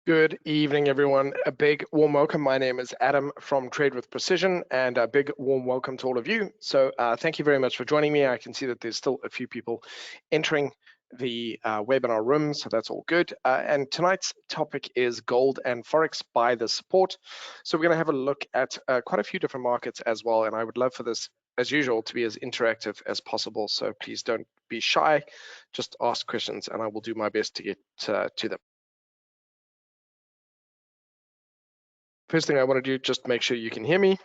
Good evening, everyone. A big warm welcome. My name is Adam from Trade with Precision, and a big warm welcome to all of you. So thank you very much for joining me. I can see that there's still a few people entering the webinar room, so that's all good. And tonight's topic is gold and Forex by the support. So we're going to have a look at quite a few different markets as well, and I would love for this, as usual, to be as interactive as possible. So please don't be shy, just ask questions, and I will do my best to get to them. First thing I want to do, just make sure you can hear me.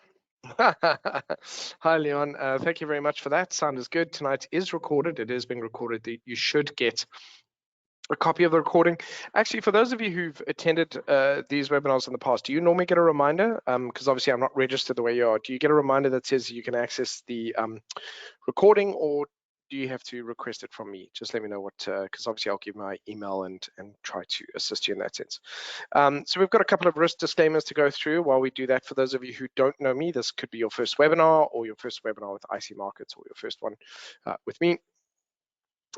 Hi, Leon. Thank you very much for that. Sound is good. Tonight is recorded. It is being recorded. You should get a copy of the recording. Actually, for those of you who've attended these webinars in the past, do you normally get a reminder? Because obviously I'm not registered the way you are. Do you get a reminder that says you can access the recording, or do you have to request it from me? Just let me know what, because obviously I'll give my email and try to assist you in that sense. So we've got a couple of risk disclaimers to go through while we do that. For those of you who don't know me, this could be your first webinar or your first webinar with IC Markets or your first one with me.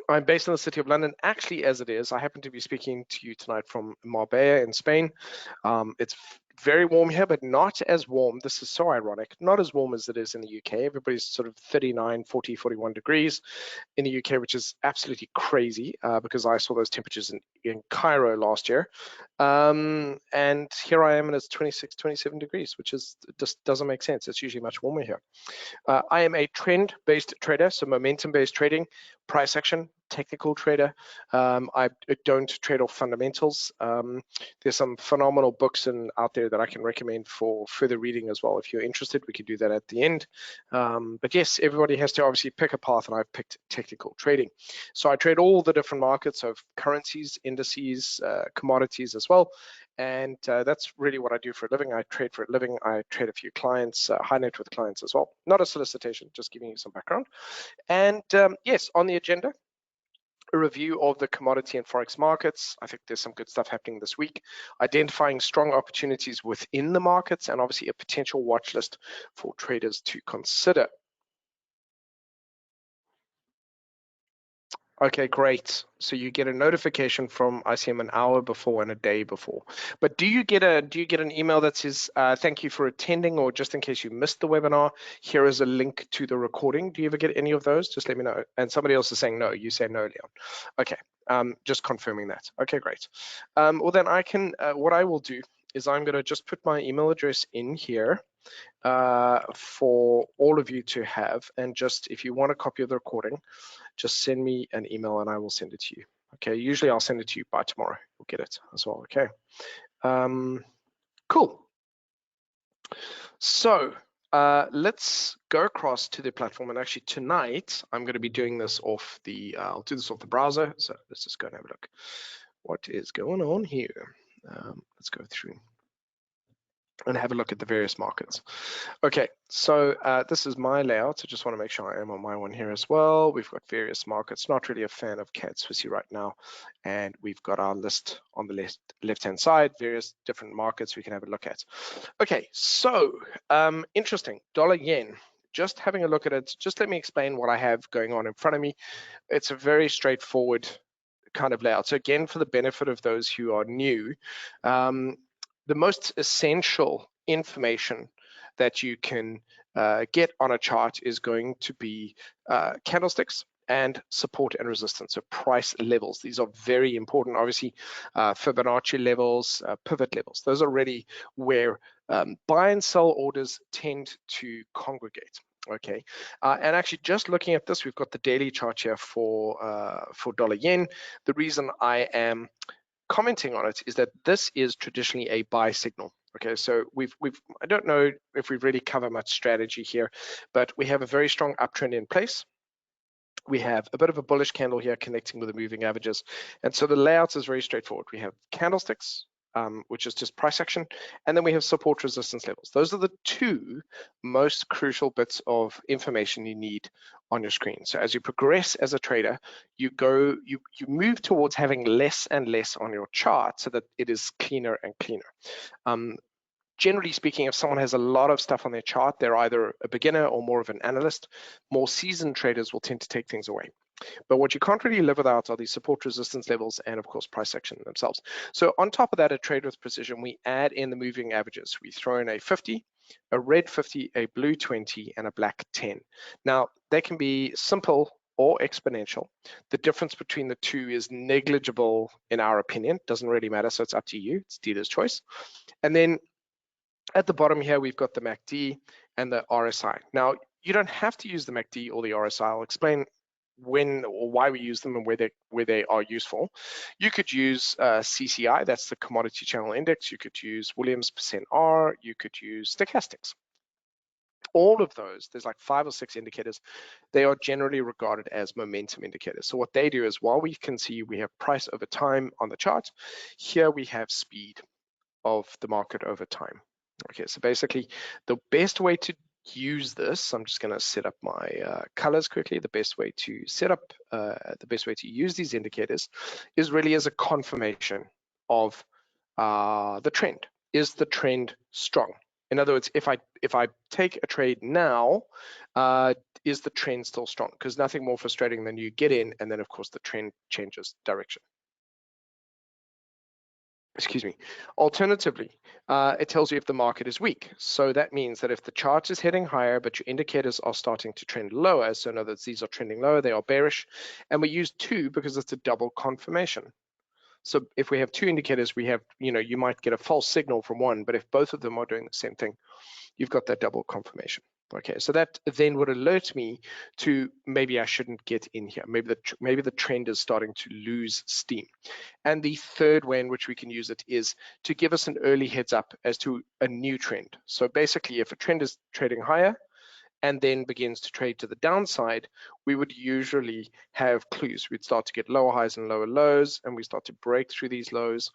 I'm based in the city of London. Actually, as it is, I happen to be speaking to you tonight from Marbella in Spain. It's very warm here, but not as warm. This is so ironic. Not as warm as it is in the UK. Everybody's sort of 39, 40, 41 degrees in the UK, which is absolutely crazy because I saw those temperatures in Cairo last year. And here I am, and it's 26, 27 degrees, which is just doesn't make sense. It's usually much warmer here. I am a trend-based trader, so momentum-based trading, price action, technical trader. I don't trade off fundamentals. There's some phenomenal books out there that I can recommend for further reading as well. If you're interested, we can do that at the end. But yes, everybody has to obviously pick a path, and I've picked technical trading. So I trade all the different markets of currencies, indices, commodities as well. And that's really what I do for a living. I trade for a living. I trade a few clients, high net worth clients as well. Not a solicitation, just giving you some background. And yes, on the agenda, a review of the commodity and Forex markets. I think there's some good stuff happening this week. Identifying strong opportunities within the markets, and obviously a potential watch list for traders to consider. Okay, great. So you get a notification from ICM an hour before and a day before. But do you get an email that says thank you for attending, or just in case you missed the webinar, here is a link to the recording? Do you ever get any of those? Just let me know. And somebody else is saying no. You say no, Leon. Okay, just confirming that. Okay, great. Well then I can. What I will do is I'm going to just put my email address in here for all of you to have, and just if you want a copy of the recording, just send me an email and I will send it to you. Okay, usually I'll send it to you by tomorrow. You'll get it as well. Okay, cool. So let's go across to the platform, and actually tonight I'm going to be doing this off the I'll do this off the browser. So let's just go and have a look. What is going on here? Let's go through and have a look at the various markets. Okay, so this is my layout. I just want to make sure I am on my one here as well. We've got various markets. Not really a fan of Cad Swissy right now. And we've got our list on the left-hand side, various different markets we can have a look at. Okay, so interesting, dollar yen. Just having a look at it, just let me explain what I have going on in front of me. It's a very straightforward kind of layout. So again, for the benefit of those who are new, the most essential information that you can get on a chart is going to be candlesticks and support and resistance, so price levels. These are very important. Obviously, Fibonacci levels, pivot levels. Those are really where buy and sell orders tend to congregate. Okay, and actually just looking at this, we've got the daily chart here for dollar yen. The reason I am commenting on it is that this is traditionally a buy signal. Okay, so I don't know if we've really covered much strategy here, but we have a very strong uptrend in place. We have a bit of a bullish candle here connecting with the moving averages. And so the layout is very straightforward. We have candlesticks, which is just price action, and then we have support resistance levels. Those are the two most crucial bits of information you need on your screen. So as you progress as a trader, you move towards having less and less on your chart so that it is cleaner and cleaner. Generally speaking, if someone has a lot of stuff on their chart, they're either a beginner or more of an analyst. More seasoned traders will tend to take things away. But what you can't really live without are these support resistance levels and of course price action themselves. So on top of that, at Trade with Precision, we add in the moving averages. We throw in a 50, a red 50, a blue 20, and a black 10. Now they can be simple or exponential. The difference between the two is negligible in our opinion. Doesn't really matter, so it's up to you. It's dealer's choice. And then at the bottom here, we've got the MACD and the RSI. Now, you don't have to use the MACD or the RSI. I'll explain when or why we use them and where they are useful. You could use CCI, that's the Commodity Channel Index. You could use Williams percent R. You could use stochastics. All of those, there's like 5 or 6 indicators. They are generally regarded as momentum indicators. So what they do is, while we can see we have price over time on the chart, here we have speed of the market over time. Okay, so basically the best way to use this, I'm just going to set up my colors quickly. The best way to use these indicators is really as a confirmation of the trend. Is the trend strong? In other words, if I take a trade now, is the trend still strong? Because nothing more frustrating than you get in and then of course the trend changes direction. Excuse me. Alternatively, it tells you if the market is weak. So that means that if the chart is heading higher, but your indicators are starting to trend lower, so in other words, these are trending lower, they are bearish, and we use 2 because it's a double confirmation. So if we have 2 indicators, we have, you might get a false signal from one, but if both of them are doing the same thing, you've got that double confirmation. Okay, so that then would alert me to maybe I shouldn't get in here. Maybe the trend is starting to lose steam. And the third way in which we can use it is to give us an early heads up as to a new trend. So basically, if a trend is trading higher and then begins to trade to the downside, we would usually have clues. We'd start to get lower highs and lower lows, and we start to break through these lows.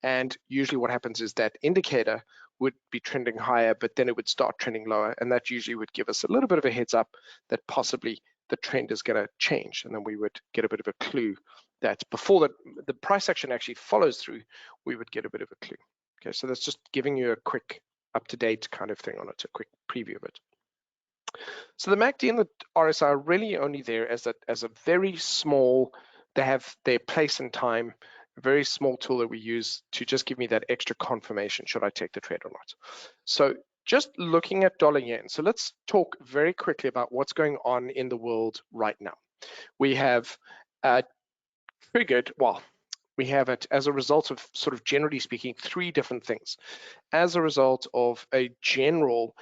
And usually what happens is that indicator would be trending higher, but then it would start trending lower. And that usually would give us a little bit of a heads up that possibly the trend is going to change. And then we would get a bit of a clue that before the price action actually follows through, we would get a bit of a clue. Okay, so that's just giving you a quick up-to-date kind of thing on it, a quick preview of it. So the MACD and the RSI are really only there as a very small, they have their place in time, a very small tool that we use to just give me that extra confirmation, should I take the trade or not. So just looking at dollar yen. So let's talk very quickly about what's going on in the world right now. We have triggered, well, we have it as a result of, sort of generally speaking, 3 different things. As a result of a general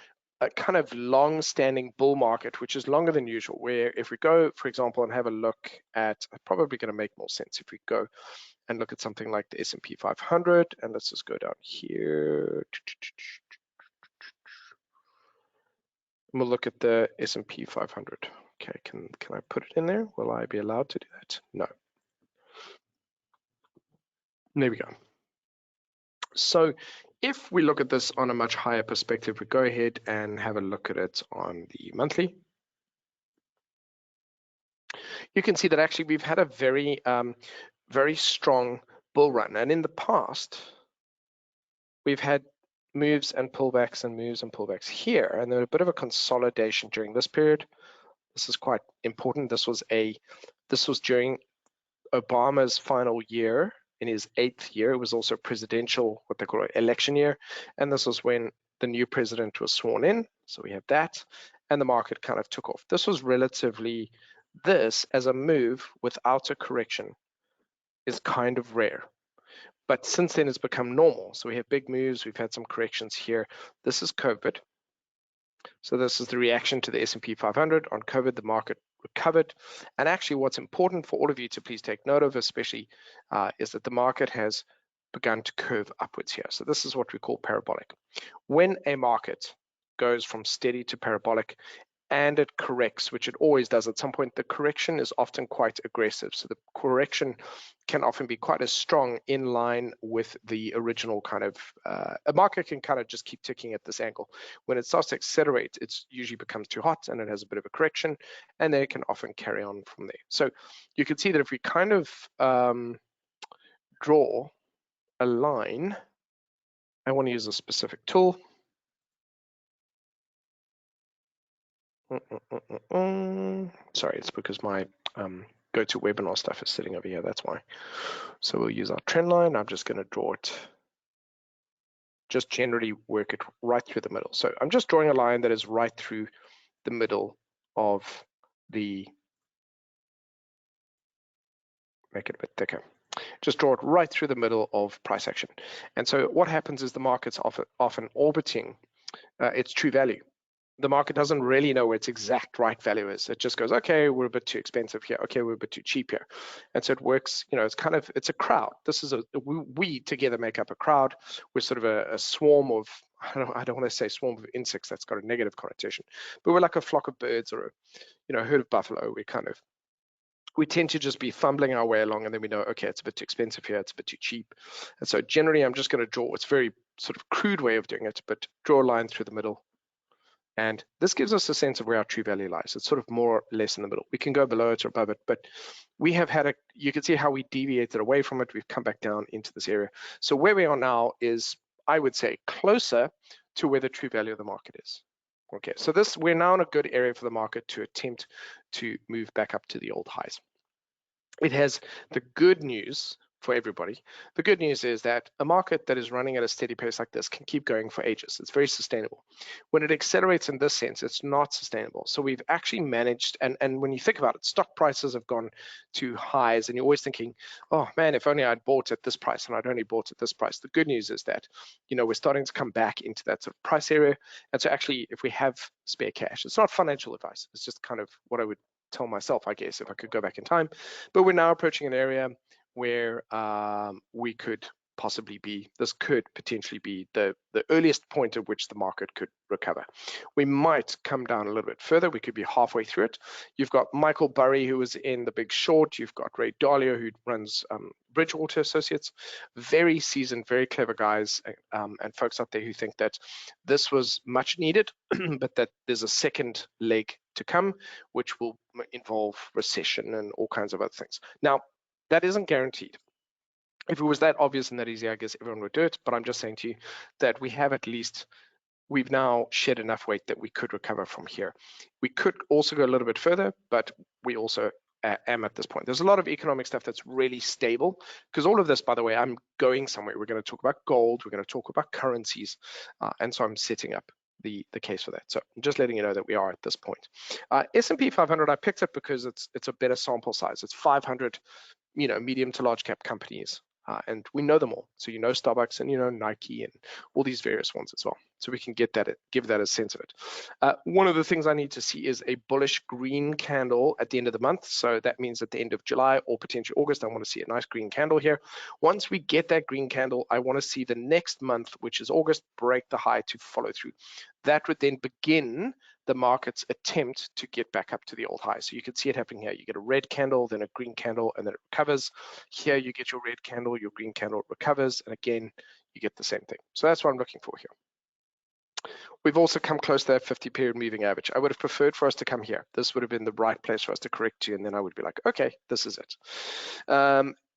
kind of long-standing bull market, which is longer than usual, where if we go, for example, and have a look at, probably going to make more sense if we go and look at something like the S&P 500, and let's just go down here. We'll look at the S&P 500. Okay, can I put it in there? Will I be allowed to do that? No. There we go. So if we look at this on a much higher perspective, we go ahead and have a look at it on the monthly. You can see that actually we've had a very, very strong bull run. And in the past, we've had moves and pullbacks and moves and pullbacks here. And there's a bit of a consolidation during this period. This is quite important. This was during Obama's final year, in his 8th year. It was also presidential, what they call an election year. And this was when the new president was sworn in. So we have that, and the market kind of took off. This was relatively, this as a move without a correction is kind of rare. But since then it's become normal. So we have big moves, we've had some corrections here. This is COVID. So this is the reaction to the S&P 500 on COVID. The market recovered. And actually what's important for all of you to please take note of, especially, is that the market has begun to curve upwards here. So this is what we call parabolic. When a market goes from steady to parabolic and it corrects, which it always does at some point, the correction is often quite aggressive. So the correction can often be quite as strong in line with the original kind of, a market can kind of just keep ticking at this angle. When it starts to accelerate, it usually becomes too hot and it has a bit of a correction, and then it can often carry on from there. So you can see that if we kind of draw a line, I want to use a specific tool. Sorry, it's because my go to webinar stuff is sitting over here, that's why. So we'll use our trend line. I'm just going to draw it, just generally work it right through the middle. So I'm just drawing a line that is right through the middle of the, make it a bit thicker. Just draw it right through the middle of price action. And so what happens is the market's often orbiting its true value. The market doesn't really know where its exact right value is. It just goes, okay, we're a bit too expensive here. Okay, we're a bit too cheap here. And so it works, you know, it's a crowd. This is we together make up a crowd. We're sort of a swarm of, I don't want to say swarm of insects, that's got a negative connotation, but we're like a flock of birds or a herd of buffalo. We tend to just be fumbling our way along, and then we know, okay, it's a bit too expensive here, it's a bit too cheap. And so generally I'm just going to draw, it's a very sort of crude way of doing it, but draw a line through the middle. And this gives us a sense of where our true value lies. It's sort of more or less in the middle. We can go below it or above it, but we have had you can see how we deviated away from it. We've come back down into this area. So where we are now is, I would say, closer to where the true value of the market is. Okay, so we're now in a good area for the market to attempt to move back up to the old highs. It has the good news for everybody. The good news is that a market that is running at a steady pace like this can keep going for ages. It's very sustainable. When it accelerates in this sense, it's not sustainable. So we've actually managed, and when you think about it, stock prices have gone to highs, and you're always thinking, oh man, if only I'd bought at this price, and I'd only bought at this price. The good news is that, we're starting to come back into that sort of price area. And so actually, if we have spare cash, it's not financial advice. It's just kind of what I would tell myself, I guess, if I could go back in time. But we're now approaching an area where we could possibly be, this could potentially be the earliest point at which the market could recover. We might come down a little bit further. We could be halfway through it. You've got Michael Burry, who was in The Big Short. You've got Ray Dalio, who runs Bridgewater Associates. Very seasoned, very clever guys, and folks out there who think that this was much needed, but that there's a second leg to come, which will involve recession and all kinds of other things. Now, that isn't guaranteed. If it was that obvious and that easy, I guess everyone would do it. But I'm just saying to you that we've now shed enough weight that we could recover from here. We could also go a little bit further, but we also am at this point. There's a lot of economic stuff that's really stable, because all of this, by the way, I'm going somewhere. We're going to talk about gold. We're going to talk about currencies. And so I'm setting up the case for that. So I'm just letting you know that we are at this point. S&P 500, I picked it because it's a better sample size. It's 500, medium to large cap companies. And we know them all. So Starbucks and Nike and all these various ones as well. So we can give that a sense of it. One of the things I need to see is a bullish green candle at the end of the month. So that means at the end of July or potentially August, I want to see a nice green candle here. Once we get that green candle, I want to see the next month, which is August, break the high to follow through. That would then begin the market's attempt to get back up to the old high. So you can see it happening here. You get a red candle, then a green candle, and then it recovers. Here you get your red candle, your green candle recovers, and again, you get the same thing. So that's what I'm looking for here. We've also come close to that 50-period moving average. I would have preferred for us to come here. This would have been the right place for us to correct to, and then I would be like, okay, this is it.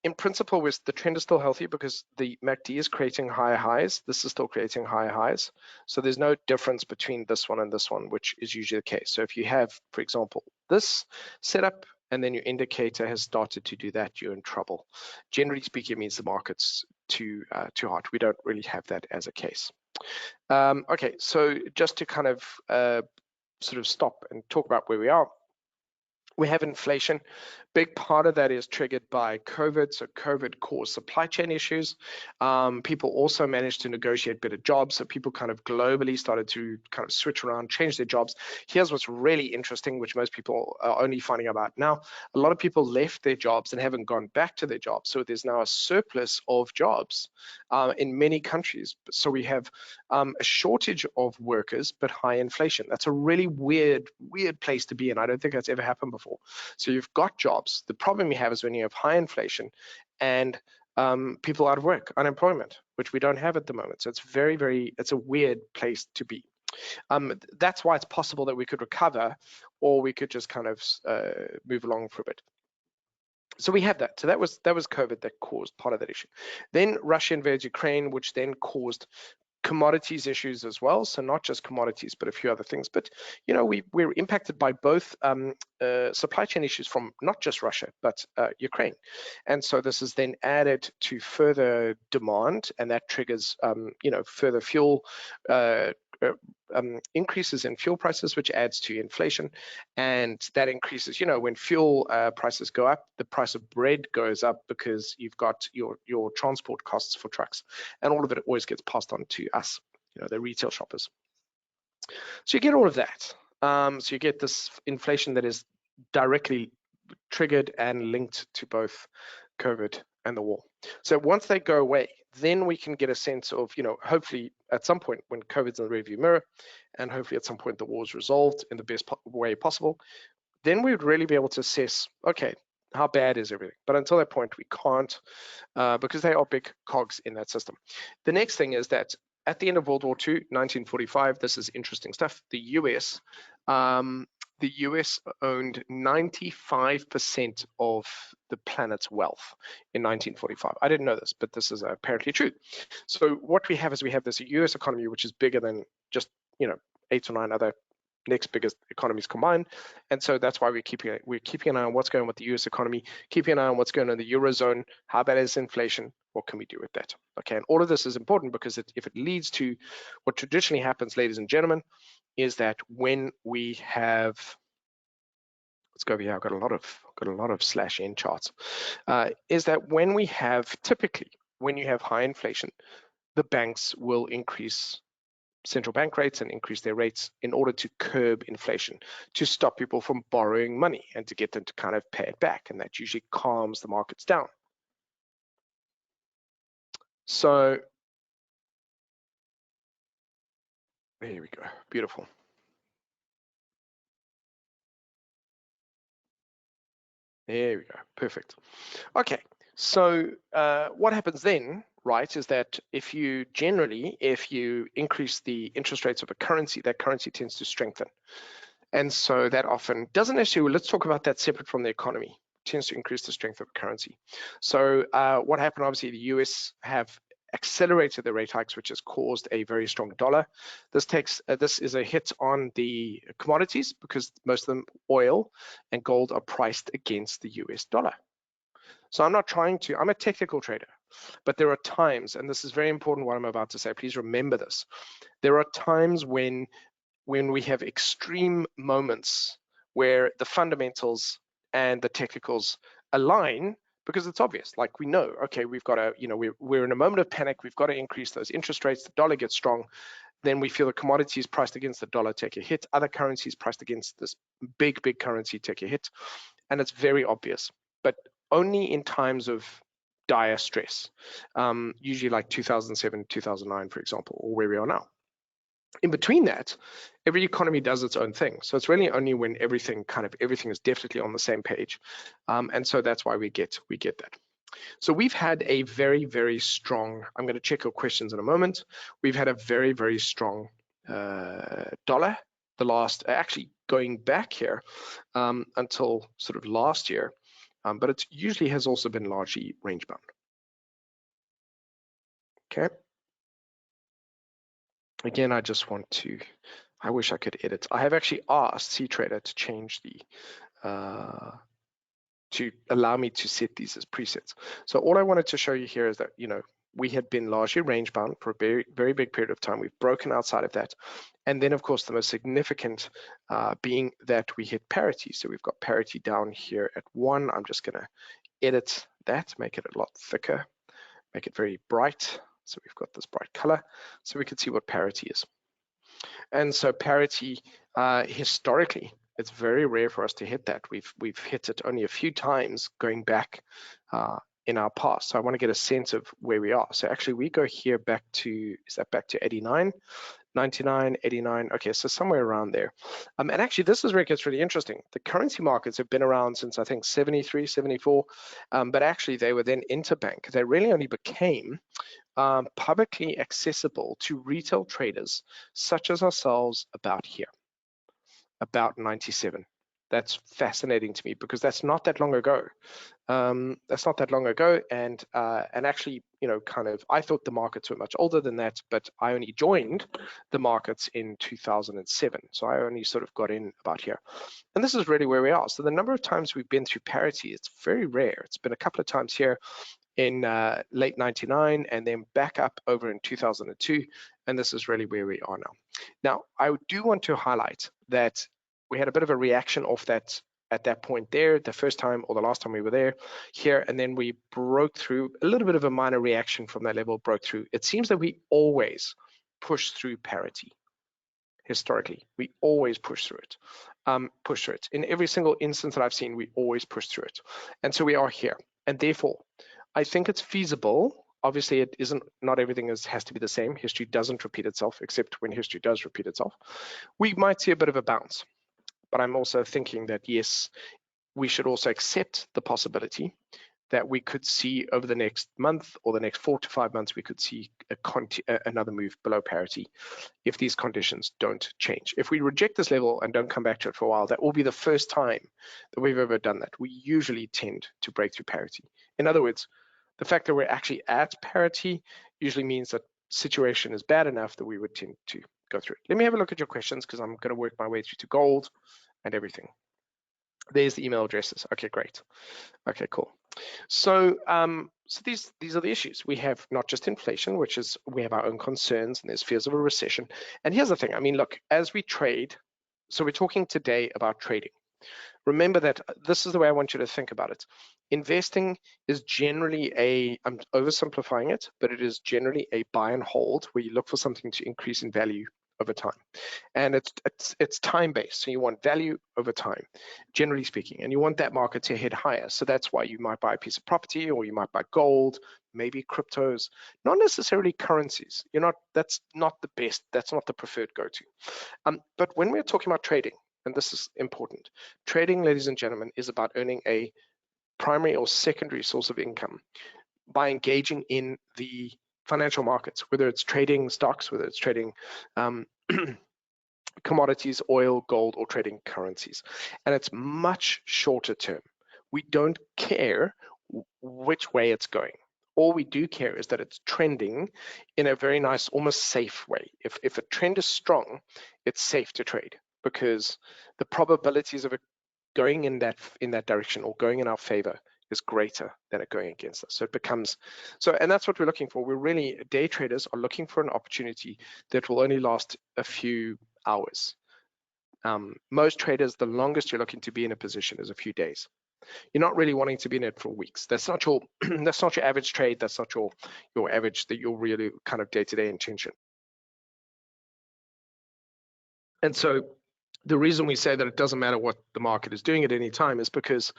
In principle, the trend is still healthy because the MACD is creating higher highs. This is still creating higher highs. So there's no difference between this one and this one, which is usually the case. So if you have, for example, this setup, and then your indicator has started to do that, you're in trouble. Generally speaking, it means the market's too hot. We don't really have that as a case. Okay, so just to kind of sort of stop and talk about where we are. We have inflation. Big part of that is triggered by COVID. So COVID caused supply chain issues. People also managed to negotiate better jobs. So people kind of globally started to kind of switch around, change their jobs. Here's what's really interesting, which most people are only finding out now. A lot of people left their jobs and haven't gone back to their jobs. So there's now a surplus of jobs in many countries. So we have a shortage of workers, but high inflation. That's a really weird place to be in. I don't think that's ever happened before. So you've got jobs. The problem you have is when you have high inflation and people out of work, unemployment, which we don't have at the moment. So it's a weird place to be. That's why it's possible that we could recover, or we could just kind of move along for a bit. So we have that. So that was COVID that caused part of that issue. Then Russia invades Ukraine, which then caused commodities issues as well. So not just commodities, but a few other things. But we're impacted by both supply chain issues from not just Russia, but Ukraine. And so this is then added to further demand, and that triggers further fuel increases in fuel prices, which adds to inflation, and that increases, when fuel prices go up, the price of bread goes up because you've got your transport costs for trucks, and all of it always gets passed on to us, the retail shoppers. So you get all of that. So you get this inflation that is directly triggered and linked to both COVID and the war. So once they go away, then we can get a sense of, hopefully at some point when COVID's in the rearview mirror, and hopefully at some point the war is resolved in the best way possible, then we would really be able to assess, okay, how bad is everything? But until that point, we can't, because they are big cogs in that system. The next thing is that at the end of World War II, 1945, this is interesting stuff. The US owned 95% of the planet's wealth in 1945. I didn't know this, but this is apparently true. So what we have is this US economy, which is bigger than just 8 or 9 other next biggest economies combined, and so that's why we're keeping an eye on what's going on with the US economy, keeping an eye on what's going on in the Eurozone, how bad is inflation, what can we do with that? Okay, and all of this is important because if it leads to what traditionally happens, ladies and gentlemen, is that when we have, let's go over here, I've got a lot of /N charts, is that when we have, typically when you have high inflation, the banks will increase central bank rates and increase their rates in order to curb inflation, to stop people from borrowing money and to get them to kind of pay it back, and that usually calms the markets down. So there we go, beautiful. There we go, perfect. Okay, so what happens then, right, is that if you increase the interest rates of a currency, that currency tends to strengthen. And so that often doesn't necessarily, let's talk about that separate from the economy, tends to increase the strength of a currency. So what happened, obviously, the US have accelerated the rate hikes, which has caused a very strong dollar. This is a hit on the commodities because most of them, oil and gold, are priced against the US dollar. So I'm a technical trader, but there are times, and this is very important what I'm about to say, please remember this. There are times when we have extreme moments where the fundamentals and the technicals align, because it's obvious, like we know, okay, we've got to, we're in a moment of panic, we've got to increase those interest rates, the dollar gets strong, then we feel the commodities priced against the dollar take a hit, other currencies priced against this big currency take a hit, and it's very obvious, but only in times of dire stress, usually like 2007, 2009, for example, or where we are now. In between that, every economy does its own thing. So it's really only when everything is definitely on the same page. And so that's why we get that. So we've had a very, very strong, I'm going to check your questions in a moment. We've had a very, very strong dollar, actually going back here until sort of last year. But it usually has also been largely range bound. Okay. Again, I wish I could edit. I have actually asked CTrader to change to allow me to set these as presets. So all I wanted to show you here is that, we had been largely range bound for a very, very big period of time. We've broken outside of that. And then of course, the most significant being that we hit parity. So we've got parity down here at 1. I'm just gonna edit that, make it a lot thicker, make it very bright. So we've got this bright color, so we can see what parity is. And so parity, historically, it's very rare for us to hit that. We've hit it only a few times going back in our past. So I want to get a sense of where we are. So actually we go here back to 89, 99, 89. Okay, so somewhere around there. And actually this is where it gets really interesting. The currency markets have been around since I think 73, 74, but actually they were then interbank. They really only became publicly accessible to retail traders such as ourselves about here, about 97. That's fascinating to me because that's not that long ago. That's not that long ago, and actually, you know, kind of, I thought the markets were much older than that, but I only joined the markets in 2007, so I only sort of got in about here. And this is really where we are. So the number of times we've been through parity, it's very rare. It's been a couple of times here in late 99 and then back up over in 2002, and this is really where we are now. Now, I do want to highlight that we had a bit of a reaction off that at that point there, the first time or the last time we were there here, and then we broke through a little bit of a minor reaction from that level, broke through. It seems that we always push through parity. Historically, we always push through it. In every single instance that I've seen, we always push through it. And so we are here. And therefore, I think it's feasible. Obviously, it isn't, not everything has to be the same. History doesn't repeat itself, except when history does repeat itself. We might see a bit of a bounce, but I'm also thinking that, yes, we should also accept the possibility that we could see over the next month or the next 4 to 5 months, we could see another move below parity if these conditions don't change. If we reject this level and don't come back to it for a while, that will be the first time that we've ever done that. We usually tend to break through parity. In other words, the fact that we're actually at parity usually means that situation is bad enough that we would tend to go through it. Let me have a look at your questions because I'm going to work my way through to gold and everything. There's the email addresses. Okay, great. Okay, cool. So, so these are the issues. We have not just inflation, which is, we have our own concerns, and there's fears of a recession. And here's the thing. I mean, look, as we trade, so we're talking today about trading. Remember that this is the way I want you to think about it. Investing is generally I'm oversimplifying it, but it is generally a buy and hold where you look for something to increase in value over time. And it's time-based, so you want value over time, generally speaking, and you want that market to head higher. So that's why you might buy a piece of property, or you might buy gold, maybe cryptos, not necessarily currencies. That's not the best, that's not the preferred go-to. But when we're talking about trading, and this is important, trading, ladies and gentlemen, is about earning a primary or secondary source of income by engaging in the financial markets, whether it's trading stocks, whether it's trading commodities, oil, gold, or trading currencies. And it's much shorter term. We don't care which way it's going. All we do care is that it's trending in a very nice, almost safe way. If a trend is strong, it's safe to trade because the probabilities of it going in that direction or going in our favor is greater than it going against us. So it becomes, and that's what we're looking for. We're really, day traders are looking for an opportunity that will only last a few hours. Most traders, the longest you're looking to be in a position is a few days. You're not really wanting to be in it for weeks. That's not your that's not your average trade. That's not your average, that your really kind of day-to-day intention. And so the reason we say that it doesn't matter what the market is doing at any time is because,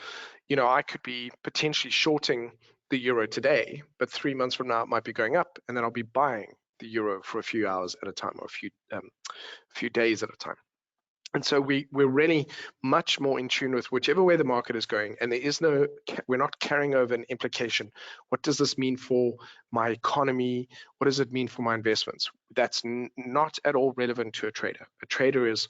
I could be potentially shorting the euro today, but 3 months from now it might be going up, and then I'll be buying the euro for a few hours at a time, or a few days at a time. And so we're really much more in tune with whichever way the market is going, and we're not carrying over an implication. What does this mean for my economy? What does it mean for my investments? That's not at all relevant to a trader. A trader is,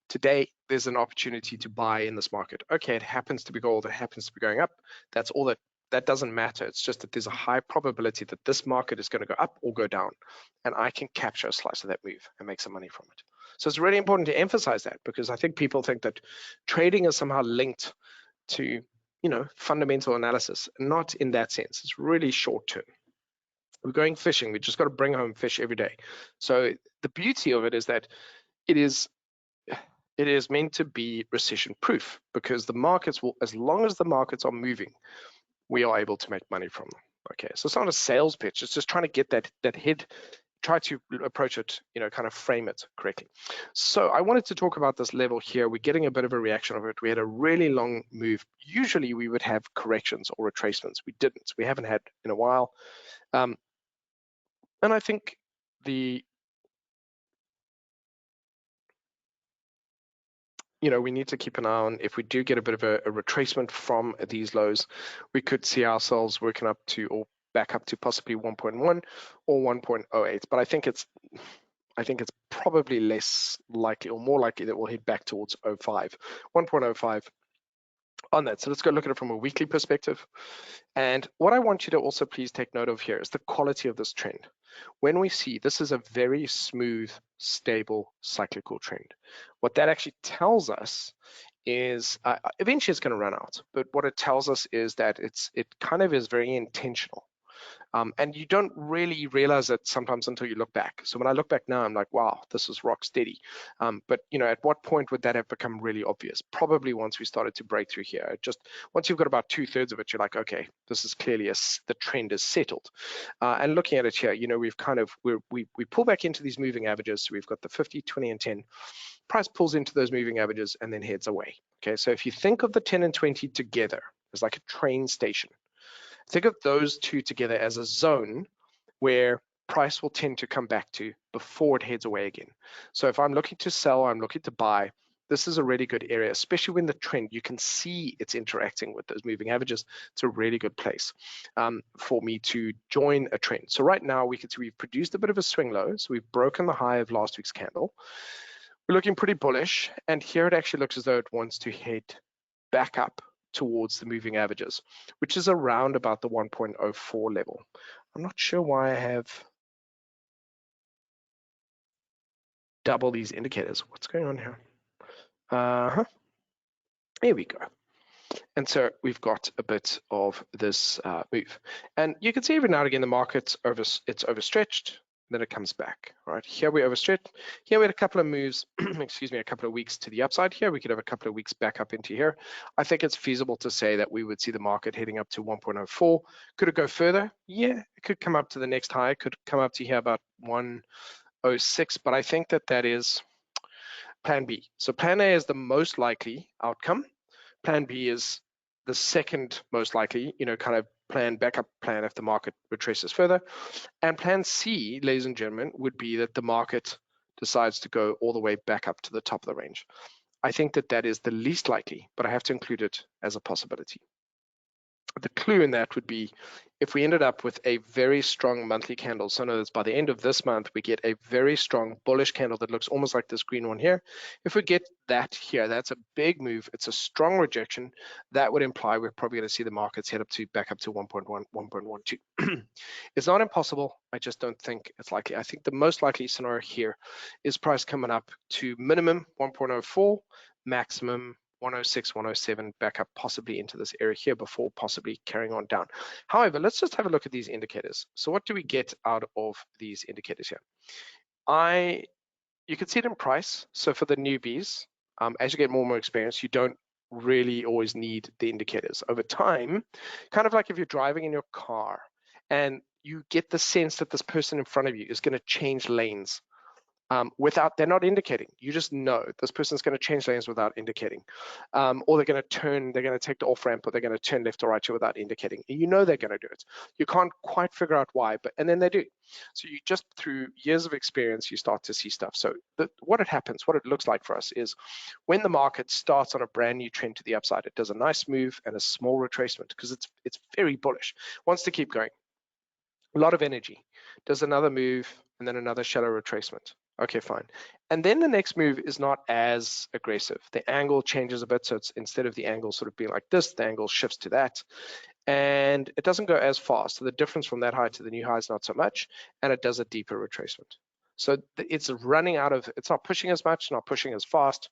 today there's an opportunity to buy in this market. Okay, it happens to be gold, it happens to be going up. That's all that doesn't matter. It's just that there's a high probability that this market is going to go up or go down, and I can capture a slice of that move and make some money from it. So it's really important to emphasize that, because I think people think that trading is somehow linked to, fundamental analysis. Not in that sense. It's really short term. We're going fishing. We just got to bring home fish every day. So the beauty of it is that it is meant to be recession proof, because the markets will, as long as the markets are moving, we are able to make money from them. Okay, so it's not a sales pitch. It's just trying to get that head, try to approach it, kind of frame it correctly. So I wanted to talk about this level here. We're getting a bit of a reaction of it. We had a really long move. Usually we would have corrections or retracements. We didn't. We haven't had in a while. And I think we need to keep an eye on, if we do get a bit of a retracement from these lows, we could see ourselves working up to, or back up to, possibly 1.1 or 1.08. But I think it's I think it's probably less likely or more likely that we'll head back towards 0.5, 1.05 on that. So let's go look at it from a weekly perspective. And what I want you to also please take note of here is the quality of this trend. When we see this is a very smooth, stable, cyclical trend, what that actually tells us is eventually it's going to run out. But what it tells us is that it kind of is very intentional. And you don't really realize it sometimes until you look back. So when I look back now, I'm like, wow, this is rock steady. But at what point would that have become really obvious? Probably once we started to break through here. Just once you've got about 2/3 of it, you're like, okay, this is clearly the trend is settled. And looking at it here, we've kind of we pull back into these moving averages. So we've got the 50, 20, and 10. Price pulls into those moving averages and then heads away. Okay, so if you think of the 10 and 20 together as like a train station, think of those two together as a zone where price will tend to come back to before it heads away again. So if I'm looking to sell, I'm looking to buy, this is a really good area, especially when the trend, you can see it's interacting with those moving averages. It's a really good place for me to join a trend. So right now we can see we've produced a bit of a swing low. So we've broken the high of last week's candle. We're looking pretty bullish. And here it actually looks as though it wants to head back up towards the moving averages, which is around about the 1.04 level. I'm not sure why I have double these indicators. What's going on here? Here we go. And so we've got a bit of this move. And you can see every now and again the market's overstretched, then it comes back. All right, here we overstretched. Here we had a couple of moves, excuse me, a couple of weeks to the upside. Here we could have a couple of weeks back up into here. I think it's feasible to say that we would see the market heading up to 1.04. Could it go further? Yeah, it could come up to the next high. It could come up to here about 106, but I think that is plan B. So plan A is the most likely outcome. Plan B is the second most likely, kind of backup plan if the market retraces further. And plan C, ladies and gentlemen, would be that the market decides to go all the way back up to the top of the range. I think that is the least likely, but I have to include it as a possibility. The clue in that would be if we ended up with a very strong monthly candle. So in other words, by the end of this month, we get a very strong bullish candle that looks almost like this green one here. If we get that here, that's a big move. It's a strong rejection. That would imply we're probably going to see the markets head back up to 1.1, 1.12. It's not impossible. I just don't think it's likely. I think the most likely scenario here is price coming up to minimum 1.04, maximum 106, 107, back up possibly into this area here before possibly carrying on down. However, let's just have a look at these indicators. So what do we get out of these indicators here? You can see it in price. So for the newbies, as you get more and more experience, you don't really always need the indicators. Over time, kind of like if you're driving in your car and you get the sense that this person in front of you is going to change lanes they're not indicating. You just know this person's going to change lanes without indicating, or they're going to take the off ramp, or they're going to turn left or right here without indicating. You know they're going to do it. You can't quite figure out why, and then they do. So you just through years of experience, you start to see stuff. So what it looks like for us is when the market starts on a brand new trend to the upside, it does a nice move and a small retracement because it's very bullish. Wants to keep going. A lot of energy. Does another move and then another shallow retracement. Okay, fine. And then the next move is not as aggressive. The angle changes a bit. So it's instead of the angle sort of being like this, the angle shifts to that. And it doesn't go as fast. So the difference from that high to the new high is not so much. And it does a deeper retracement. So it's running out of, it's not pushing as much, not pushing as fast.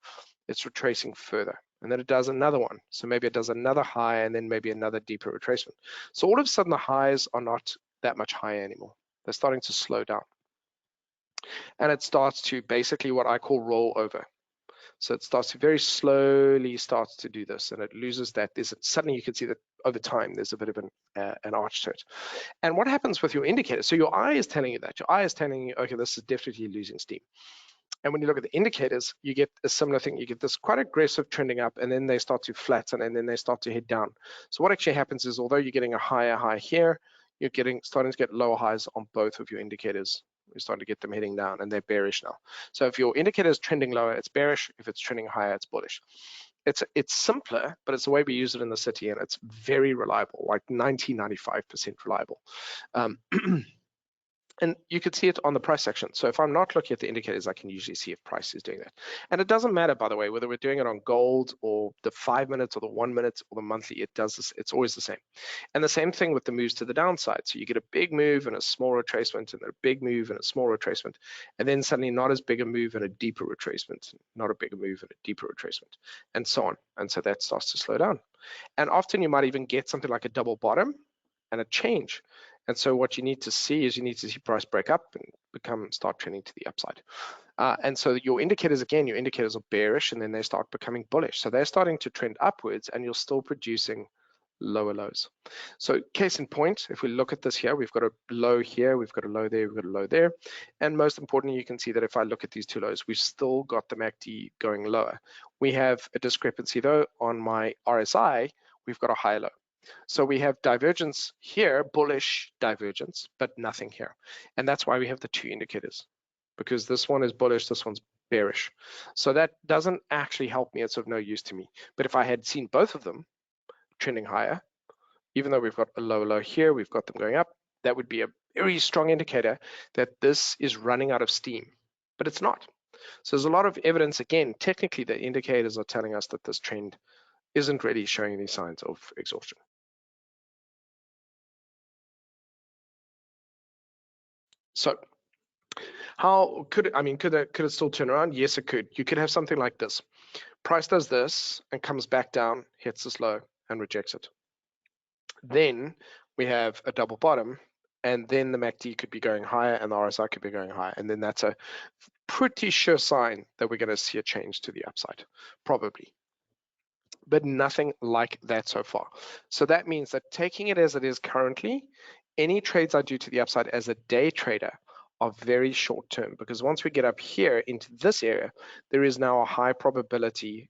It's retracing further. And then it does another one. So maybe it does another high and then maybe another deeper retracement. So all of a sudden the highs are not that much higher anymore. They're starting to slow down. And it starts to basically what I call roll over. So it starts to very slowly starts to do this, and it loses that. Suddenly you can see that over time there's a bit of an arch to it. And what happens with your indicator? So your eye is telling you that. Your eye is telling you, okay, this is definitely losing steam. And when you look at the indicators, you get a similar thing. You get this quite aggressive trending up, and then they start to flatten, and then they start to head down. So what actually happens is, although you're getting a higher high here, you're starting to get lower highs on both of your indicators. We're starting to get them heading down, and they're bearish now. So if your indicator is trending lower, it's bearish. If it's trending higher, it's bullish. It's simpler, but it's the way we use it in the city, and it's very reliable, like 90, 95% reliable. And you could see it on the price section. So if I'm not looking at the indicators, I can usually see if price is doing that. And it doesn't matter, by the way, whether we're doing it on gold or the 5 minutes or the 1 minute or the monthly, it does this, it's always the same. And the same thing with the moves to the downside. So you get a big move and a small retracement, and then a big move and a small retracement, and then suddenly not as big a move and a deeper retracement, not a bigger move and a deeper retracement, and so on. And so that starts to slow down. And often you might even get something like a double bottom and a change. And so what you need to see is you need to see price break up and start trending to the upside. And so your indicators, again, your indicators are bearish and then they start becoming bullish. So they're starting to trend upwards and you're still producing lower lows. So case in point, if we look at this here, we've got a low here, we've got a low there, we've got a low there. And most importantly, you can see that if I look at these two lows, we've still got the MACD going lower. We have a discrepancy though on my RSI, we've got a higher low. So we have divergence here, bullish divergence, but nothing here. And that's why we have the two indicators, because this one is bullish, this one's bearish. So that doesn't actually help me. It's of no use to me. But if I had seen both of them trending higher, even though we've got a low low here, we've got them going up, that would be a very strong indicator that this is running out of steam, but it's not. So there's a lot of evidence, again, technically the indicators are telling us that this trend isn't really showing any signs of exhaustion. So how could it, I mean, could it still turn around? Yes, it could. You could have something like this. Price does this and comes back down, hits this low and rejects it. Then we have a double bottom, and then the MACD could be going higher and the RSI could be going higher. And then that's a pretty sure sign that we're going to see a change to the upside, probably. But nothing like that so far. So that means that taking it as it is currently, any trades I do to the upside as a day trader are very short term, because once we get up here into this area, there is now a high possibility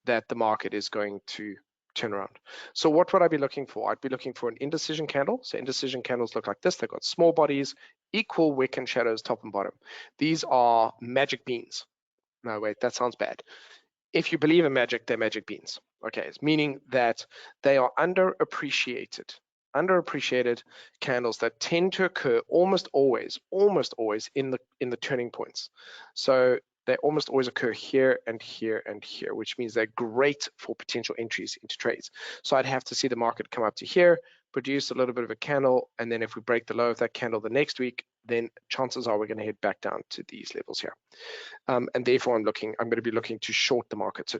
that the market is going to turn around. So what would I be looking for? I'd be looking for an indecision candle. So indecision candles look like this. They've got small bodies, equal wick and shadows, top and bottom. These are magic beans. No, wait, that sounds bad. If you believe in magic, they're magic beans. Okay, it's meaning that they are underappreciated candles that tend to occur almost always in the turning points. So they almost always occur here and here and here, which means they're great for potential entries into trades. So I'd have to see the market come up to here, produce a little bit of a candle, and then if we break the low of that candle the next week, then chances are we're going to head back down to these levels here. And therefore I'm going to be looking to short the market. So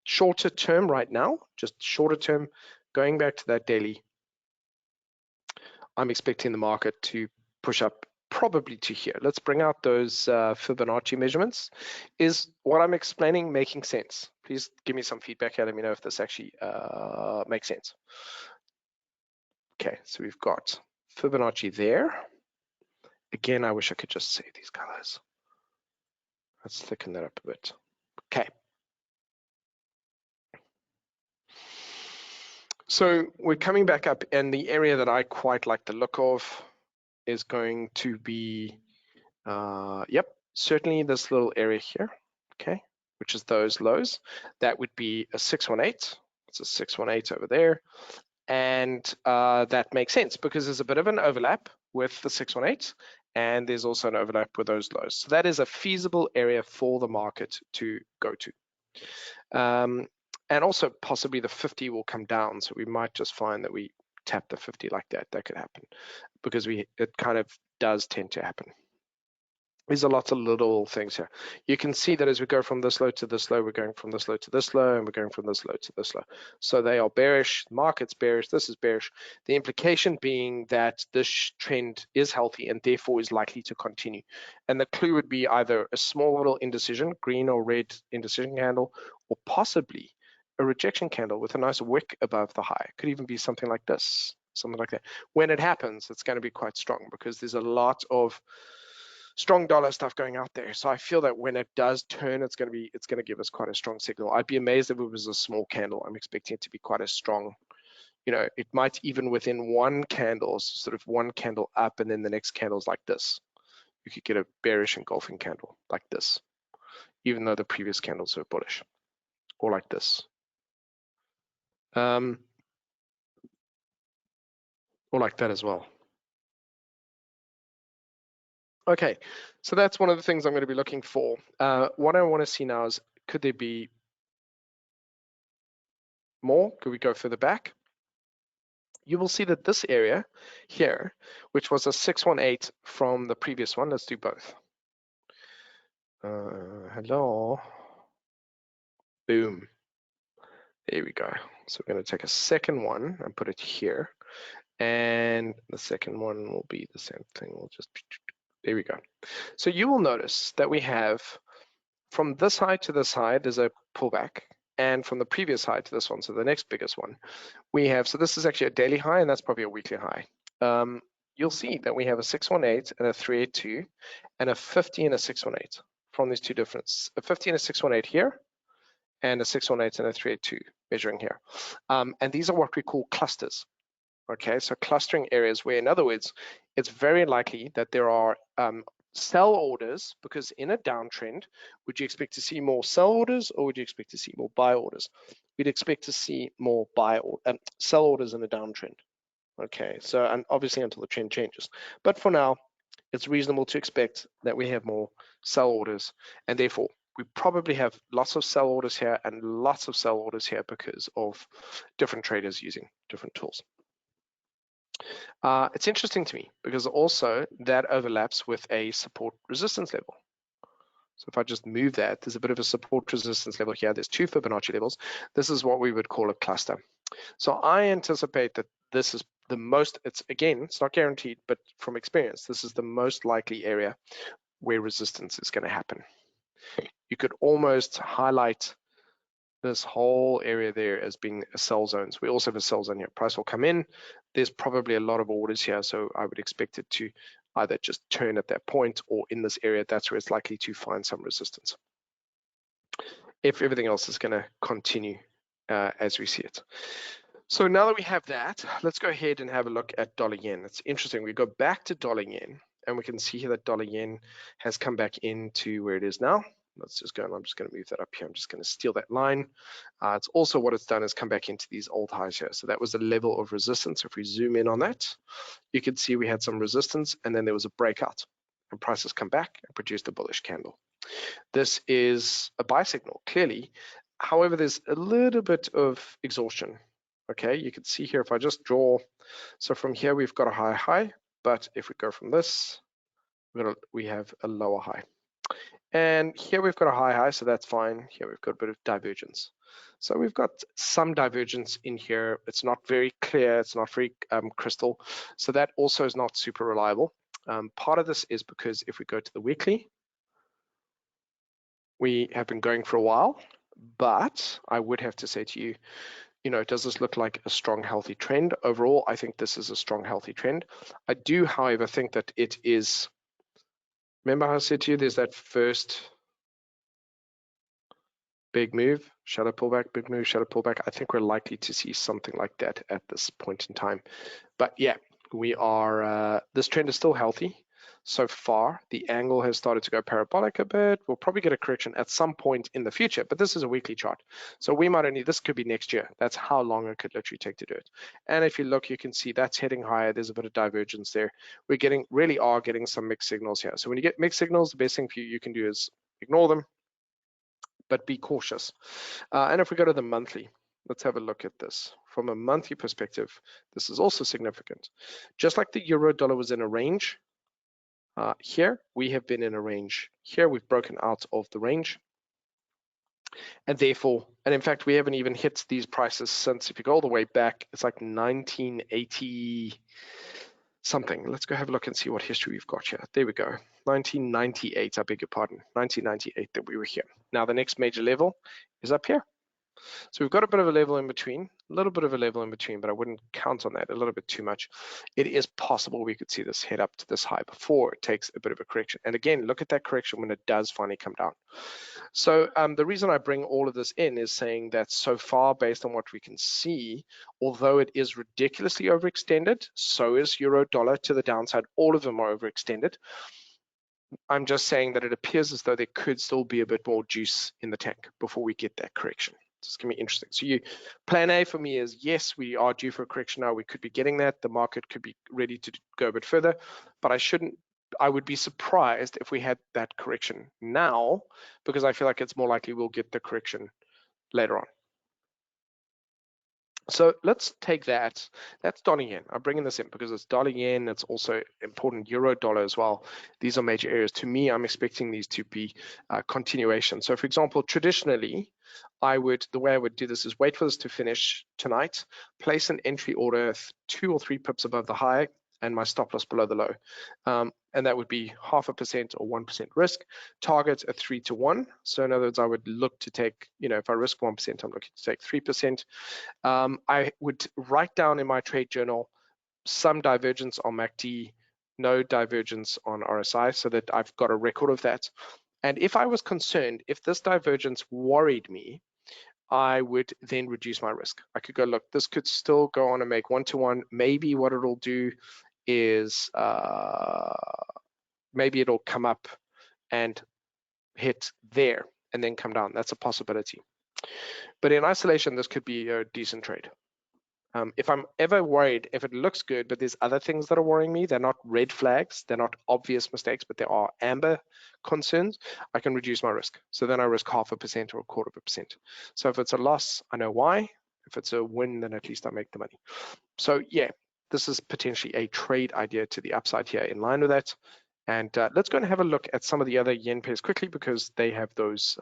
shorter term right now, just shorter term, going back to that daily, I'm expecting the market to push up probably to here. Let's bring out those Fibonacci measurements. Is what I'm explaining making sense? Please give me some feedback here. Let me know if this actually makes sense. Okay, so we've got Fibonacci there. Again, I wish I could just say these colors. Let's thicken that up a bit. Okay. So we're coming back up, and the area that I quite like the look of is going to be, yep, certainly this little area here, okay, which is those lows. That would be a 618. It's a 618 over there. And that makes sense because there's a bit of an overlap with the 618, and there's also an overlap with those lows. So that is a feasible area for the market to go to. And also possibly the 50 will come down. So we might just find that we tap the 50 like that. That could happen because it kind of does tend to happen. There's a lot of little things here. You can see that as we go from this low to this low, we're going from this low to this low, and we're going from this low to this low. So they are bearish, the market's bearish, this is bearish. The implication being that this trend is healthy and therefore is likely to continue. And the clue would be either a small little indecision, green or red indecision candle, or possibly a rejection candle with a nice wick above the high. Could even be something like this, something like that. When it happens, it's going to be quite strong because there's a lot of strong dollar stuff going out there. So I feel that when it does turn, it's going to give us quite a strong signal. I'd be amazed if it was a small candle. I'm expecting it to be quite a strong, it might even within one candle, sort of one candle up, and then the next candle's like this. You could get a bearish engulfing candle like this, even though the previous candles are bullish, or like this. Or like that as well. Okay, so that's one of the things I'm going to be looking for. What I want to see now is, could there be more? Could we go further back? You will see that this area here, which was a 618 from the previous one, let's do both. Hello. Boom. There we go. So we're going to take a second one and put it here. And the second one will be the same thing. We'll just, there we go. So you will notice that we have from this high to this high, there's a pullback. And from the previous high to this one, so the next biggest one, we have, so this is actually a daily high, and that's probably a weekly high. You'll see that we have a 618 and a 382 and a 50 and a 618 from these two difference, a 50 and a 618 here, and a 618 and a 382 measuring here. And these are what we call clusters. Okay, so clustering areas where, in other words, it's very likely that there are sell orders, because in a downtrend, would you expect to see more sell orders or would you expect to see more buy orders? We'd expect to see more sell orders in a downtrend. Okay, so, and obviously until the trend changes. But for now, it's reasonable to expect that we have more sell orders, and therefore we probably have lots of sell orders here and lots of sell orders here because of different traders using different tools. It's interesting to me because also that overlaps with a support resistance level. So if I just move that, there's a bit of a support resistance level here. There's two Fibonacci levels. This is what we would call a cluster. So I anticipate that this is the most, it's not guaranteed, but from experience, this is the most likely area where resistance is going to happen. You could almost highlight this whole area there as being a sell zone. So we also have a sell zone here. Price will come in. There's probably a lot of orders here, so I would expect it to either just turn at that point or in this area. That's where it's likely to find some resistance, if everything else is going to continue as we see it. So now that we have that, let's go ahead and have a look at dollar yen. It's interesting. We go back to dollar yen, and we can see here that dollar yen has come back into where it is now. Let's just go, and I'm just going to move that up here. I'm just going to steal that line. It's also what it's done is come back into these old highs here. So that was the level of resistance. If we zoom in on that, you can see we had some resistance, and then there was a breakout, and prices come back and produced a bullish candle. This is a buy signal, clearly. However, there's a little bit of exhaustion. Okay, you can see here if I just draw, so from here we've got a high, but if we go from this, we have a lower high. And here we've got a high, so that's fine. Here we've got a bit of divergence. So we've got some divergence in here. It's not very clear, it's not very crystal. So that also is not super reliable. Part of this is because if we go to the weekly, we have been going for a while, but I would have to say to you, does this look like a strong, healthy trend? Overall, I think this is a strong, healthy trend. I do, however, think that it is, remember how I said to you, there's that first big move, shadow pullback, big move, shadow pullback. I think we're likely to see something like that at this point in time. But yeah, we are, this trend is still healthy. So far, the angle has started to go parabolic a bit. We'll probably get a correction at some point in the future, but this is a weekly chart. So we might only, this could be next year. That's how long it could literally take to do it. And if you look, you can see that's heading higher. There's a bit of divergence there. We're really are getting some mixed signals here. So when you get mixed signals, the best thing for you can do is ignore them, but be cautious. And if we go to the monthly, let's have a look at this. From a monthly perspective, this is also significant. Just like the euro dollar was in a range, here we have been in a range. Here we've broken out of the range. And therefore, and in fact, we haven't even hit these prices since, if you go all the way back, it's like 1980 something. Let's go have a look and see what history we've got here. There we go. 1998, I beg your pardon. 1998 that we were here. Now the next major level is up here. So we've got a bit of a level in between, a little bit of a level in between, but I wouldn't count on that a little bit too much. It is possible we could see this head up to this high before it takes a bit of a correction. And again, look at that correction when it does finally come down. So the reason I bring all of this in is saying that so far, based on what we can see, although it is ridiculously overextended, so is euro dollar to the downside. All of them are overextended. I'm just saying that it appears as though there could still be a bit more juice in the tank before we get that correction. It's going to be interesting. So plan A for me is, yes, we are due for a correction now. We could be getting that. The market could be ready to go a bit further, but I shouldn't I would be surprised if we had that correction now, because I feel like it's more likely we'll get the correction later on. So let's take that. That's dollar yen. I'm bringing this in because it's dollar yen. It's also important euro dollar as well. These are major areas. To me, I'm expecting these to be continuation. So for example, traditionally, the way I would do this is wait for this to finish tonight, place an entry order 2 or 3 pips above the high, and my stop loss below the low. And that would be 0.5% or 1% risk. Target a 3 to 1. So in other words, I would look to take, if I risk 1%, I'm looking to take 3%. I would write down in my trade journal some divergence on MACD, no divergence on RSI, so that I've got a record of that. And if I was concerned, if this divergence worried me, I would then reduce my risk. I could go, look, this could still go on and make 1-to-1. Maybe what it'll do is maybe it'll come up and hit there and then come down. That's a possibility. But in isolation, this could be a decent trade. If I'm ever worried, if it looks good, but there's other things that are worrying me, they're not red flags, they're not obvious mistakes, but there are amber concerns, I can reduce my risk. So then I risk 0.5% or 0.25%. So if it's a loss, I know why. If it's a win, then at least I make the money. So yeah, this is potentially a trade idea to the upside here in line with that. And let's go and have a look at some of the other yen pairs quickly, because they have those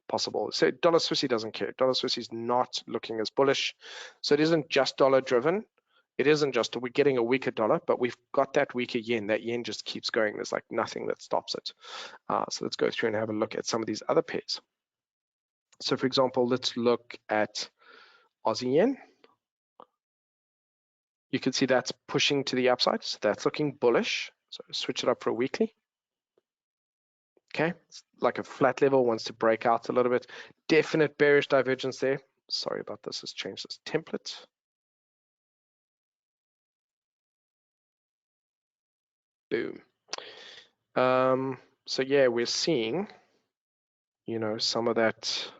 possible. So dollar Swissy doesn't care. Dollar Swissy is not looking as bullish. So it isn't just dollar driven. It isn't just we're getting a weaker dollar, but we've got that weaker yen. That yen just keeps going. There's like nothing that stops it. So let's go through and have a look at some of these other pairs. So for example, let's look at Aussie Yen. You can see that's pushing to the upside. So that's looking bullish. So switch it up for a weekly. Okay, it's like a flat level, wants to break out a little bit. Definite bearish divergence there. Sorry about this, let's change this template. Boom. So yeah, we're seeing, some of that.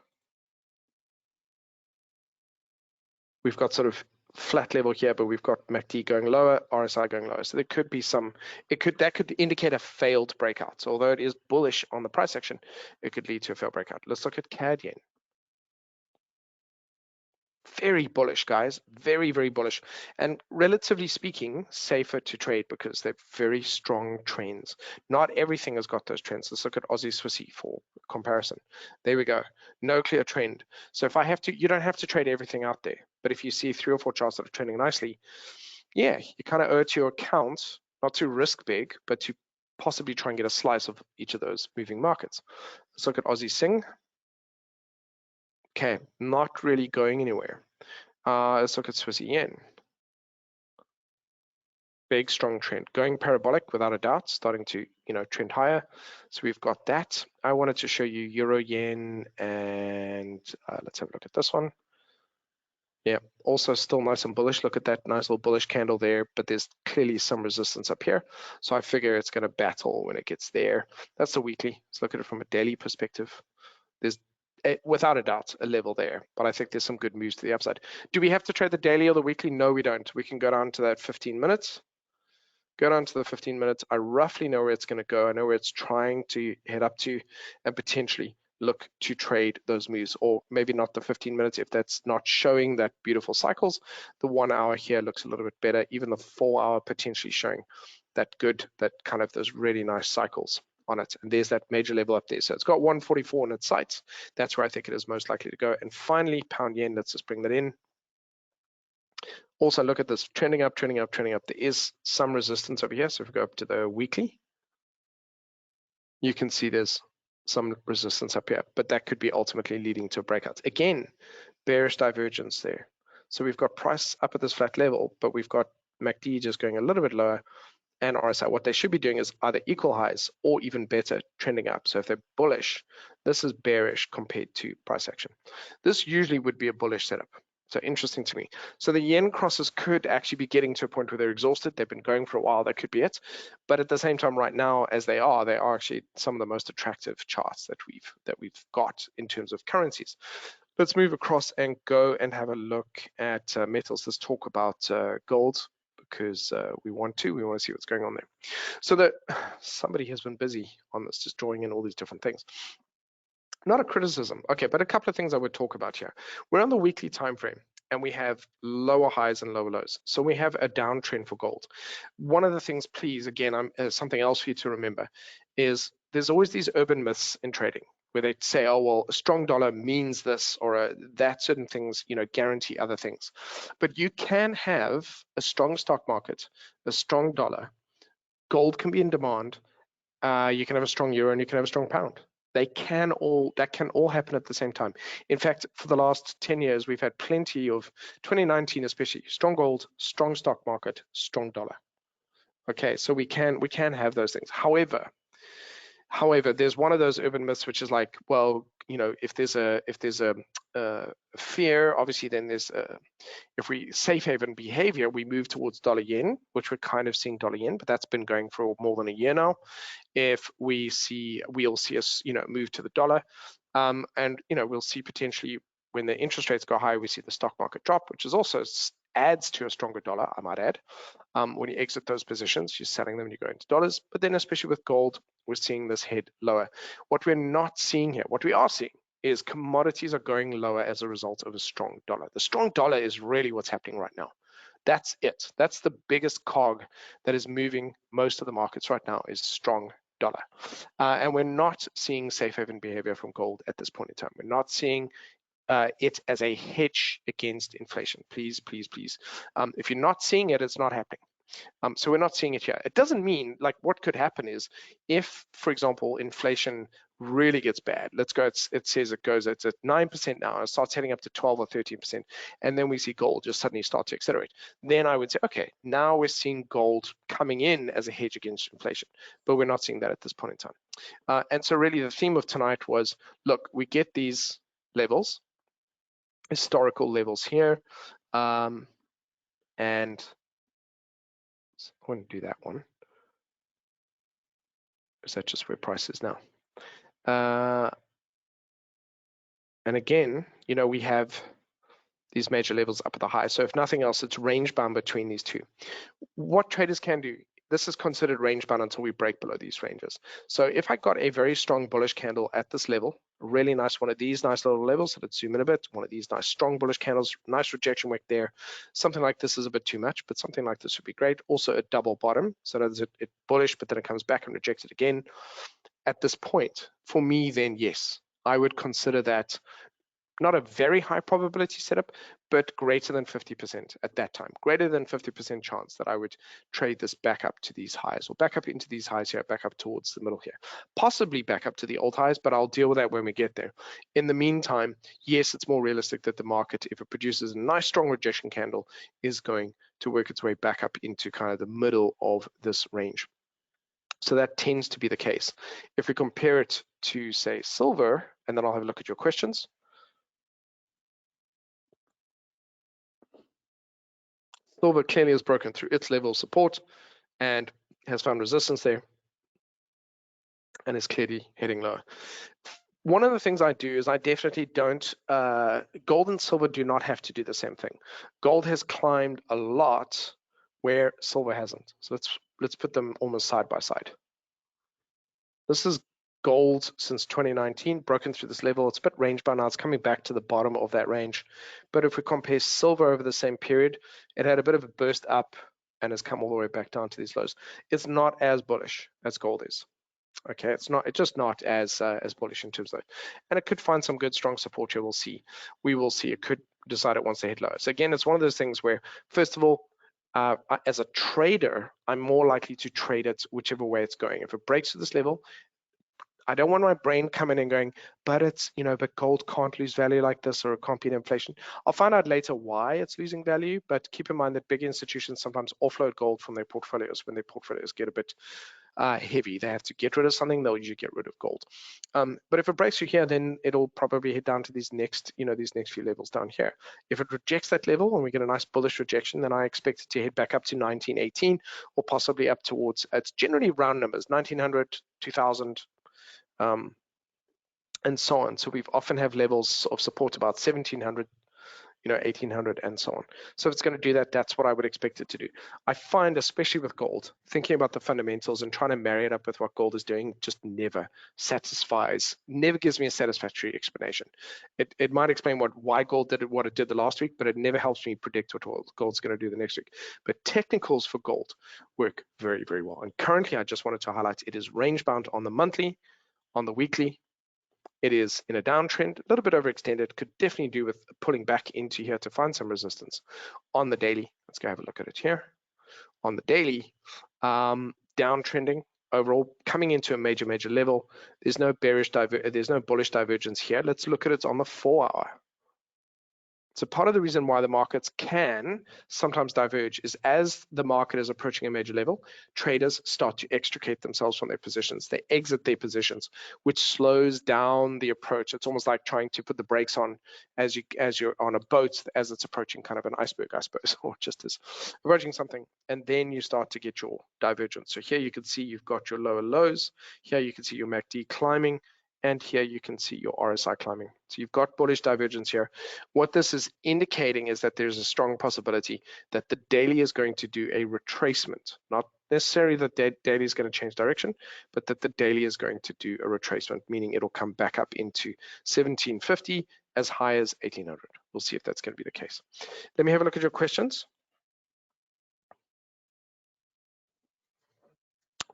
We've got sort of flat level here, but we've got MACD going lower, RSI going lower. So there could be that could indicate a failed breakout. So although it is bullish on the price action, it could lead to a failed breakout. Let's look at Cad Yen. Very bullish, guys. Very, very bullish. And relatively speaking, safer to trade because they're very strong trends. Not everything has got those trends. Let's look at Aussie Swissy for comparison. There we go. No clear trend. So if I have to, you don't have to trade everything out there. But if you see 3 or 4 charts that are trending nicely, yeah, you kind of owe it to your account, not to risk big, but to possibly try and get a slice of each of those moving markets. Let's look at Aussie Sing. Okay, not really going anywhere. Let's look at Swissy Yen. Big, strong trend. Going parabolic without a doubt, starting to, trend higher. So we've got that. I wanted to show you Euro Yen, and let's have a look at this one. Yeah, also still nice and bullish. Look at that nice little bullish candle there, but there's clearly some resistance up here. So I figure it's going to battle when it gets there. That's the weekly. Let's look at it from a daily perspective. There's without a doubt a level there, but I think there's some good moves to the upside. Do we have to trade the daily or the weekly? No, we don't. We can go down to that 15 minutes. Go down to the 15 minutes. I roughly know where it's going to go. I know where it's trying to head up to, and potentially look to trade those moves, or maybe not the 15 minutes if that's not showing that beautiful cycles. The 1 hour here looks a little bit better. Even the 4 hour potentially showing that kind of those really nice cycles on it. And there's that major level up there. So it's got 144 in its sights. That's where I think it is most likely to go. And finally, pound yen, let's just bring that in. Also look at this, trending up, trending up, trending up. There is some resistance over here. So if we go up to the weekly, you can see there's some resistance up here, but that could be ultimately leading to breakouts. Again, bearish divergence there. So we've got price up at this flat level, but we've got MACD just going a little bit lower, and RSI. What they should be doing is either equal highs or even better, trending up. So if they're bullish, this is bearish compared to price action. This usually would be a bullish setup. So interesting to me. So the yen crosses could actually be getting to a point where they're exhausted. They've been going for a while. That could be it. But at the same time, right now, as they are actually some of the most attractive charts that we've got in terms of currencies. Let's move across and go and have a look at metals. Let's talk about gold, because we want to see what's going on there. So somebody has been busy on this, just drawing in all these different things. Not a criticism, okay, but a couple of things I would talk about here. We're on the weekly time frame, and we have lower highs and lower lows. So we have a downtrend for gold. One of the things, please, again, something else for you to remember, is there's always these urban myths in trading where they say, oh, well, a strong dollar means this, or that certain things, guarantee other things. But you can have a strong stock market, a strong dollar, gold can be in demand, you can have a strong euro, and you can have a strong pound. That can all happen at the same time. In fact, for the last 10 years, we've had plenty of, 2019 especially, strong gold, strong stock market, strong dollar. Okay, so we can have those things. However, there's one of those urban myths which is like, well, if there's a fear, obviously then there's if we safe haven behavior, we move towards dollar yen, which we're kind of seeing dollar yen, but that's been going for more than a year now. If we'll see us move to the dollar, and we'll see potentially when the interest rates go high, we see the stock market drop, which is also adds to a stronger dollar, I might add. When you exit those positions, you're selling them and you go into dollars. But then especially with gold, we're seeing this head lower. What we're not seeing here, what we are seeing is commodities are going lower as a result of a strong dollar. The strong dollar is really what's happening right now. That's it. That's the biggest cog that is moving most of the markets right now, is strong dollar. And we're not seeing safe haven behavior from gold at this point in time. We're not seeing it as a hedge against inflation. Please, please, please. If you're not seeing it, it's not happening. So we're not seeing it here. It doesn't mean, like, what could happen is if, for example, inflation really gets bad, it says it goes, it's at 9% now, it starts heading up to 12 or 13%, and then we see gold just suddenly start to accelerate. Then I would say, okay, now we're seeing gold coming in as a hedge against inflation, but we're not seeing that at this point in time. And so really the theme of tonight was, look, we get these levels, historical levels here, and I want to do that one. Is that just where price is now? And again, we have these major levels up at the high. So if nothing else, it's range bound between these two. What traders can do, this is considered range bound until we break below these ranges. So if I got a very strong bullish candle at this level, really nice, one of these nice little levels, so let's zoom in a bit, one of these nice strong bullish candles, nice rejection wick there. Something like this is a bit too much, but something like this would be great. Also a double bottom, so that is it bullish, but then it comes back and rejects it again. At this point, for me, then yes, I would consider that not a very high probability setup, but greater than 50% at that time, greater than 50% chance that I would trade this back up to these highs, or back up into these highs here, back up towards the middle here, possibly back up to the old highs, but I'll deal with that when we get there. In the meantime, yes, it's more realistic that the market, if it produces a nice strong rejection candle, is going to work its way back up into kind of the middle of this range. So that tends to be the case. If we compare it to, say, silver, and then I'll have a look at your questions. Silver clearly has broken through its level of support and has found resistance there and is clearly heading lower. One of the things I do is I definitely don't, gold and silver do not have to do the same thing. Gold has climbed a lot where silver hasn't. So let's put them almost side by side. This is gold since 2019, broken through this level. It's a bit range bound now. It's coming back to the bottom of that range. But if we compare silver over the same period, it had a bit of a burst up and has come all the way back down to these lows. It's not as bullish as gold is. Okay, it's just not as bullish in terms of that. And it could find some good strong support here. We'll see. We will see. It could decide it once they hit lower. So again, it's one of those things where, first of all, as a trader, I'm more likely to trade it whichever way it's going. If it breaks to this level, I don't want my brain coming and going, but it's, but gold can't lose value like this, or it can't beat inflation. I'll find out later why it's losing value, but keep in mind that big institutions sometimes offload gold from their portfolios when their portfolios get a bit heavy. They have to get rid of something, they'll usually get rid of gold. But if it breaks through here, then it'll probably head down to these next few levels down here. If it rejects that level and we get a nice bullish rejection, then I expect it to head back up to 1918, or possibly up towards, it's generally round numbers, 1900, 2000, and so on. So we've often have levels of support about 1700 1800 and so on. So if it's going to do that, that's what I would expect it to do. I find, especially with gold, thinking about the fundamentals and trying to marry it up with what gold is doing just never satisfies, never gives me a satisfactory explanation. It might explain why gold did what it did the last week, but it never helps me predict what gold's going to do the next week. But technicals for gold work very, very well. And currently, I just wanted to highlight it is range bound on the monthly, on the weekly. It is in a downtrend, a little bit overextended, could definitely do with pulling back into here to find some resistance. On the daily, let's go have a look at it here. On the daily, downtrending overall, coming into a major level. There's no bullish divergence here. Let's look at it on the 4-hour. So part of the reason why the markets can sometimes diverge is as the market is approaching a major level, traders start to extricate themselves from their positions. They exit their positions, which slows down the approach. It's almost like trying to put the brakes on as you're on a boat as it's approaching kind of an iceberg, I suppose, or just as approaching something. And then you start to get your divergence. So here you can see you've got your lower lows. Here you can see your MACD climbing. And here you can see your RSI climbing. So you've got bullish divergence here. What this is indicating is that there's a strong possibility that the daily is going to do a retracement. Not necessarily that the daily is going to change direction, but that the daily is going to do a retracement, meaning it'll come back up into 1750 as high as 1800. We'll see if that's going to be the case. Let me have a look at your questions.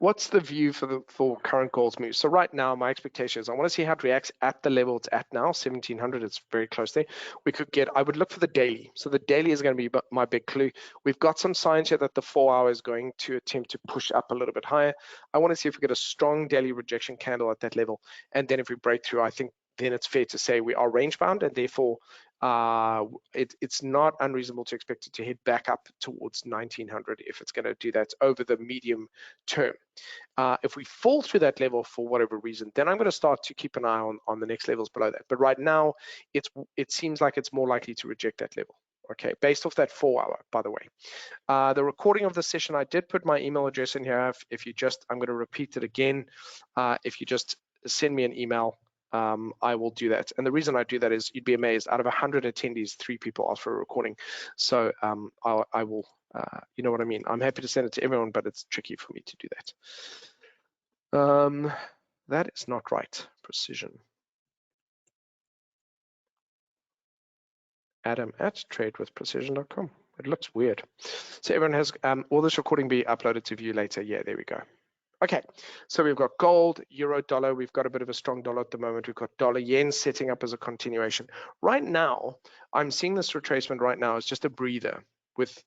What's the view for current gold's move? So right now, my expectation is I want to see how it reacts at the level it's at now, 1700. It's very close there. I would look for the daily. So the daily is going to be my big clue. We've got some signs here that the 4-hour is going to attempt to push up a little bit higher. I want to see if we get a strong daily rejection candle at that level. And then if we break through, I think then it's fair to say we are range bound, and therefore it's not unreasonable to expect it to head back up towards 1900 if it's going to do that over the medium term. If we fall through that level for whatever reason, then I'm going to start to keep an eye on the next levels below that. But right now, it seems like it's more likely to reject that level. Okay, based off that 4-hour, by the way. The recording of the session, I did put my email address in here. I'm going to repeat it again. If you just send me an email, I will do that. And the reason I do that is you'd be amazed. Out of 100 attendees, 3 people asked for a recording. So I will, you know what I mean? I'm happy to send it to everyone, but it's tricky for me to do that. That is not right. Precision. Adam at tradewithprecision.com. It looks weird. So everyone has, will this recording be uploaded to view later? Yeah, there we go. Okay, so we've got gold, euro, dollar. We've got a bit of a strong dollar at the moment. We've got dollar yen setting up as a continuation. Right now, I'm seeing this retracement right now as just a breather. With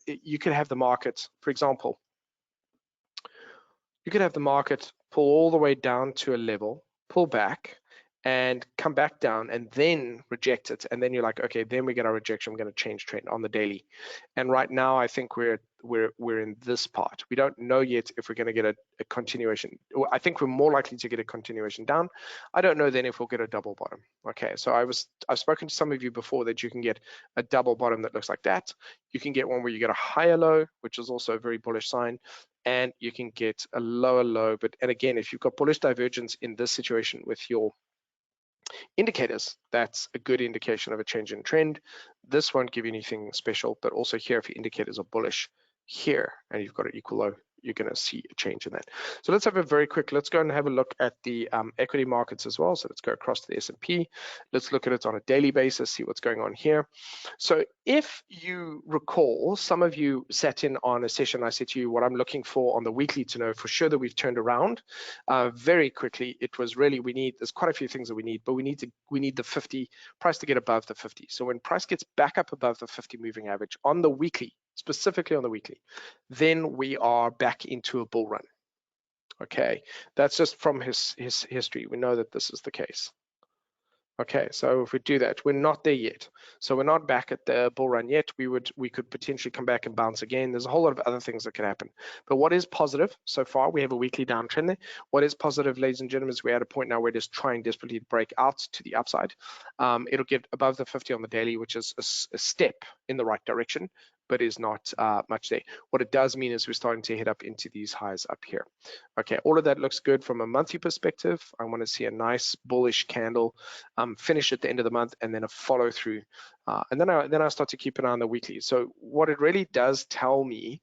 you could have the market, for example, you could have the market pull all the way down to a level, pull back, and come back down and then reject it. And then you're like, okay, then we get our rejection. We're going to change trend on the daily. And right now, I think we're in this part. We don't know yet if we're going to get a continuation. I think we're more likely to get a continuation down. I don't know then if we'll get a double bottom. Okay, so I've spoken to some of you before that you can get a double bottom that looks like that. You can get one where you get a higher low, which is also a very bullish sign. And you can get a lower low. And again, if you've got bullish divergence in this situation with your indicators, that's a good indication of a change in trend. This won't give you anything special, but also here, if your indicators are bullish here and you've got an equal low, you're going to see a change in that. So let's go and have a look at the equity markets as well. So let's go across to the S&P. Let's look at it on a daily basis, see what's going on here. So if you recall, some of you sat in on a session, I said to you what I'm looking for on the weekly to know for sure that we've turned around very quickly. It was really, there's quite a few things that we need, but we need the 50 price to get above the 50. So when price gets back up above the 50 moving average on the weekly, specifically on the weekly, then we are back into a bull run. Okay, that's just from his history. We know that this is the case. Okay, so if we do that, we're not there yet. So we're not back at the bull run yet. We could potentially come back and bounce again. There's a whole lot of other things that could happen. But what is positive so far, we have a weekly downtrend there. What is positive, ladies and gentlemen, is we're at a point now where it is trying desperately to break out to the upside. It'll get above the 50 on the daily, which is a step in the right direction. but is not much there. What it does mean is we're starting to head up into these highs up here. Okay, all of that looks good from a monthly perspective. I want to see a nice bullish candle finish at the end of the month, and then a follow through, and then I start to keep an eye on the weekly. So what it really does tell me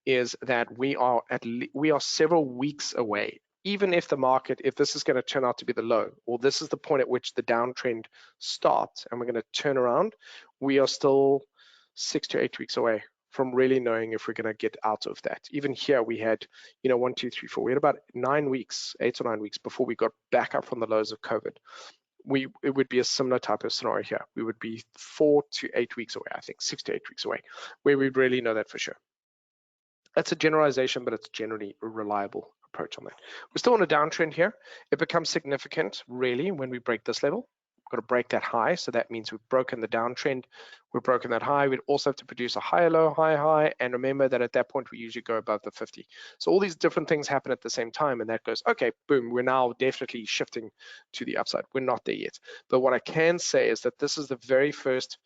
is that we are several weeks away. Even if the market, if this is going to turn out to be the low, or this is the point at which the downtrend starts and we're going to turn around, we are still 6 to 8 weeks away from really knowing if we're going to get out of that. Even here we had, 1, 2, 3, 4. We had about 9 weeks, 8 or 9 weeks before we got back up from the lows of COVID. It would be a similar type of scenario here. We would be 4 to 8 weeks away, I think 6 to 8 weeks away, where we'd really know that for sure. That's a generalization, but it's generally a reliable approach on that. We're still on a downtrend here. It becomes significant, really, when we break this level. We've got to break that high, so that means we've broken the downtrend. We've broken that high. We'd also have to produce a higher low, higher high, and remember that at that point, we usually go above the 50. So all these different things happen at the same time, and that goes, okay, boom, we're now definitely shifting to the upside. We're not there yet. But what I can say is that this is the very first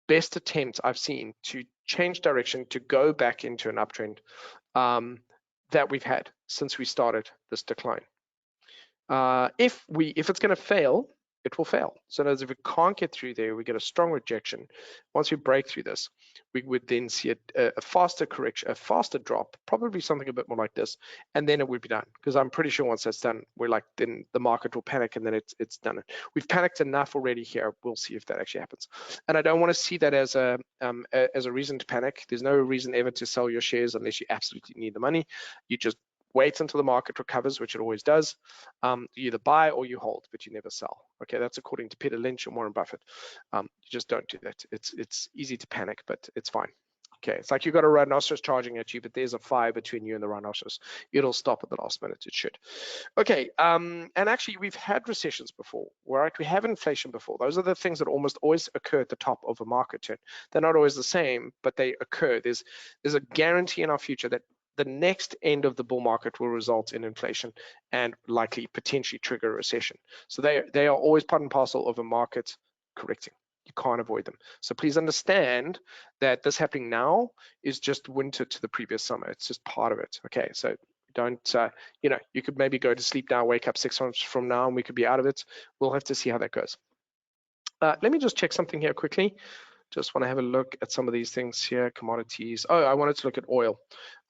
best attempt I've seen to change direction, to go back into an uptrend that we've had since we started this decline. If it's going to fail, it will fail. So in other words, if we can't get through there, we get a strong rejection. Once we break through this, we would then see a faster correction, a faster drop, probably something a bit more like this, and then it would be done. Because I'm pretty sure once that's done, then the market will panic, and then it's done. We've panicked enough already here. We'll see if that actually happens. And I don't want to see that as a reason to panic. There's no reason ever to sell your shares unless you absolutely need the money. You just wait until the market recovers, which it always does. You either buy or you hold, but you never sell. Okay, that's according to Peter Lynch and Warren Buffett. You just don't do that. It's easy to panic, but it's fine. Okay, it's like you've got a rhinoceros charging at you, but there's a fire between you and the rhinoceros. It'll stop at the last minute. It should. Okay, and actually we've had recessions before, right? We have inflation before. Those are the things that almost always occur at the top of a market turn. They're not always the same, but they occur. There's a guarantee in our future that the next end of the bull market will result in inflation and likely potentially trigger a recession. So they are always part and parcel of a market correcting. You can't avoid them. So please understand that this happening now is just winter to the previous summer. It's just part of it. Okay, so don't, you could maybe go to sleep now, wake up 6 months from now, and we could be out of it. We'll have to see how that goes. Let me just check something here quickly. Just want to have a look at some of these things here. Commodities. Oh, I wanted to look at oil.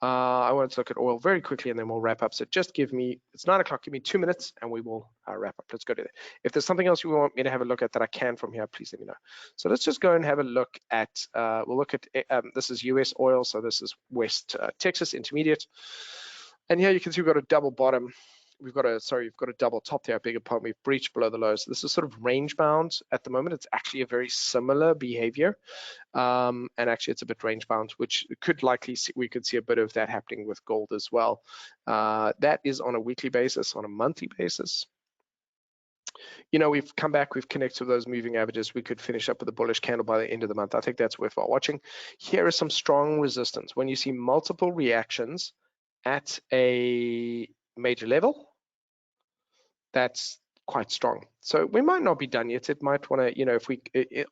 I wanted to look at oil very quickly, and then we'll wrap up. So just give me, it's 9 o'clock, give me 2 minutes and we will wrap up. Let's go to that. If there's something else you want me to have a look at that I can from here, please let me know. So let's just go and have a look at, we'll look at, this is US oil. So this is West Texas Intermediate. And here you can see we've got a double bottom. We've got a double top there, I beg your pardon. We've breached below the lows. So this is sort of range bound at the moment. It's actually a very similar behavior. And actually it's a bit range bound, which could likely see, we could see a bit of that happening with gold as well. That is on a weekly basis. On a monthly basis, we've come back, we've connected with those moving averages. We could finish up with a bullish candle by the end of the month. I think that's worthwhile watching. Here is some strong resistance. When you see multiple reactions at a major level, that's quite strong. So we might not be done yet. It might want to, if we,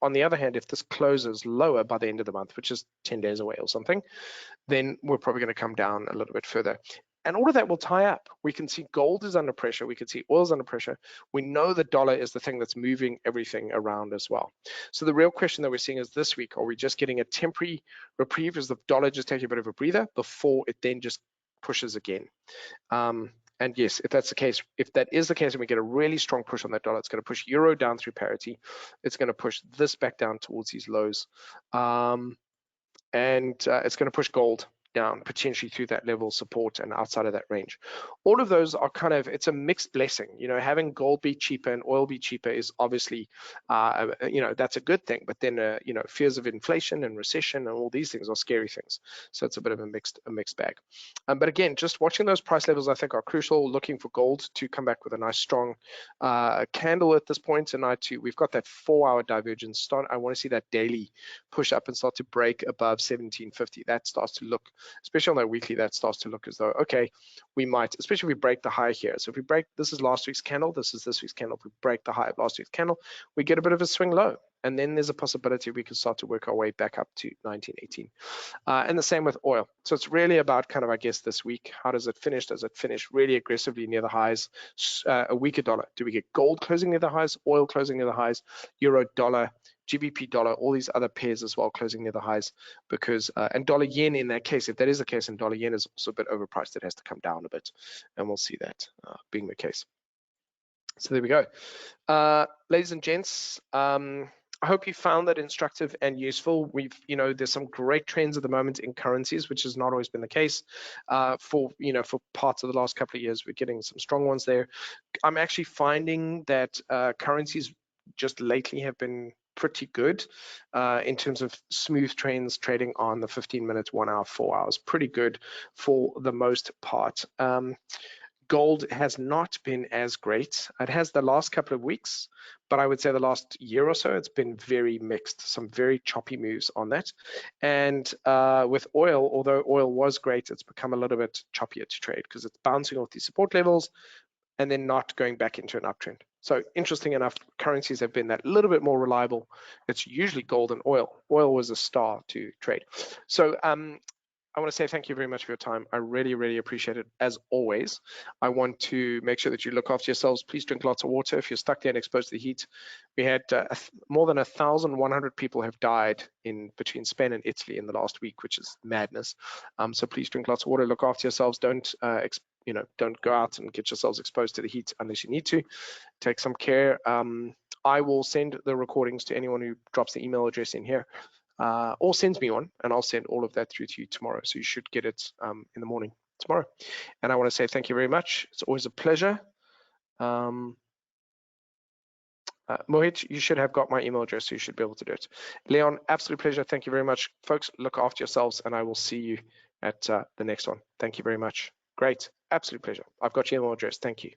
on the other hand, if this closes lower by the end of the month, which is 10 days away or something, then we're probably going to come down a little bit further. And all of that will tie up. We can see gold is under pressure. We can see oil's under pressure. We know the dollar is the thing that's moving everything around as well. So the real question that we're seeing is this week, are we just getting a temporary reprieve? Is the dollar just taking a bit of a breather before it then just pushes again? And yes, if that is the case, and we get a really strong push on that dollar, it's going to push euro down through parity. It's going to push this back down towards these lows. And it's going to push gold down potentially through that level of support and outside of that range. All of those are kind of, it's a mixed blessing. Having gold be cheaper and oil be cheaper is obviously, that's a good thing. But then, fears of inflation and recession and all these things are scary things. So it's a bit of a mixed bag. But again, just watching those price levels, I think, are crucial. Looking for gold to come back with a nice strong candle at this point tonight. Too, we've got that 4-hour divergence start. I want to see that daily push up and start to break above 1750. That starts to look, especially on that weekly, that starts to look as though, okay, we might, especially if we break the high here. So if we break, this is last week's candle, this is this week's candle. If we break the high of last week's candle, we get a bit of a swing low. and then there's a possibility we can start to work our way back up to 1918. And the same with oil. So it's really about kind of, I guess, this week, how does it finish? Does it finish really aggressively near the highs? A weaker dollar. Do we get gold closing near the highs, oil closing near the highs, euro, dollar, GBP dollar, all these other pairs as well closing near the highs? Because and dollar yen in that case, if that is the case, and dollar yen is also a bit overpriced, it has to come down a bit, and we'll see that being the case. So there we go. Ladies and gents, I hope you found that instructive and useful. There's some great trends at the moment in currencies, which has not always been the case. For parts of the last couple of years, we're getting some strong ones there. I'm actually finding that currencies just lately have been pretty good in terms of smooth trends trading on the 15 minutes, 1 hour, 4 hours. Pretty good for the most part. Gold has not been as great. It has the last couple of weeks, but I would say the last year or so, it's been very mixed, some very choppy moves on that. And with oil, although oil was great, it's become a little bit choppier to trade because it's bouncing off these support levels and then not going back into an uptrend. So interesting enough, currencies have been that little bit more reliable. It's usually gold and oil. Oil was a star to trade. So I want to say thank you very much for your time. I really, really appreciate it. As always, I want to make sure that you look after yourselves. Please drink lots of water. If you're stuck there and exposed to the heat, we had more than 1,100 people have died in between Spain and Italy in the last week, which is madness. So please drink lots of water. Look after yourselves. Don't go out and get yourselves exposed to the heat unless you need to. Take some care. I will send the recordings to anyone who drops the email address in here. Or sends me one, and I'll send all of that through to you tomorrow. So you should get it in the morning tomorrow. And I want to say thank you very much. It's always a pleasure. Mohit, you should have got my email address, so you should be able to do it. Leon, absolute pleasure. Thank you very much. Folks, look after yourselves, and I will see you at the next one. Thank you very much. Great. Absolute pleasure. I've got your email address. Thank you.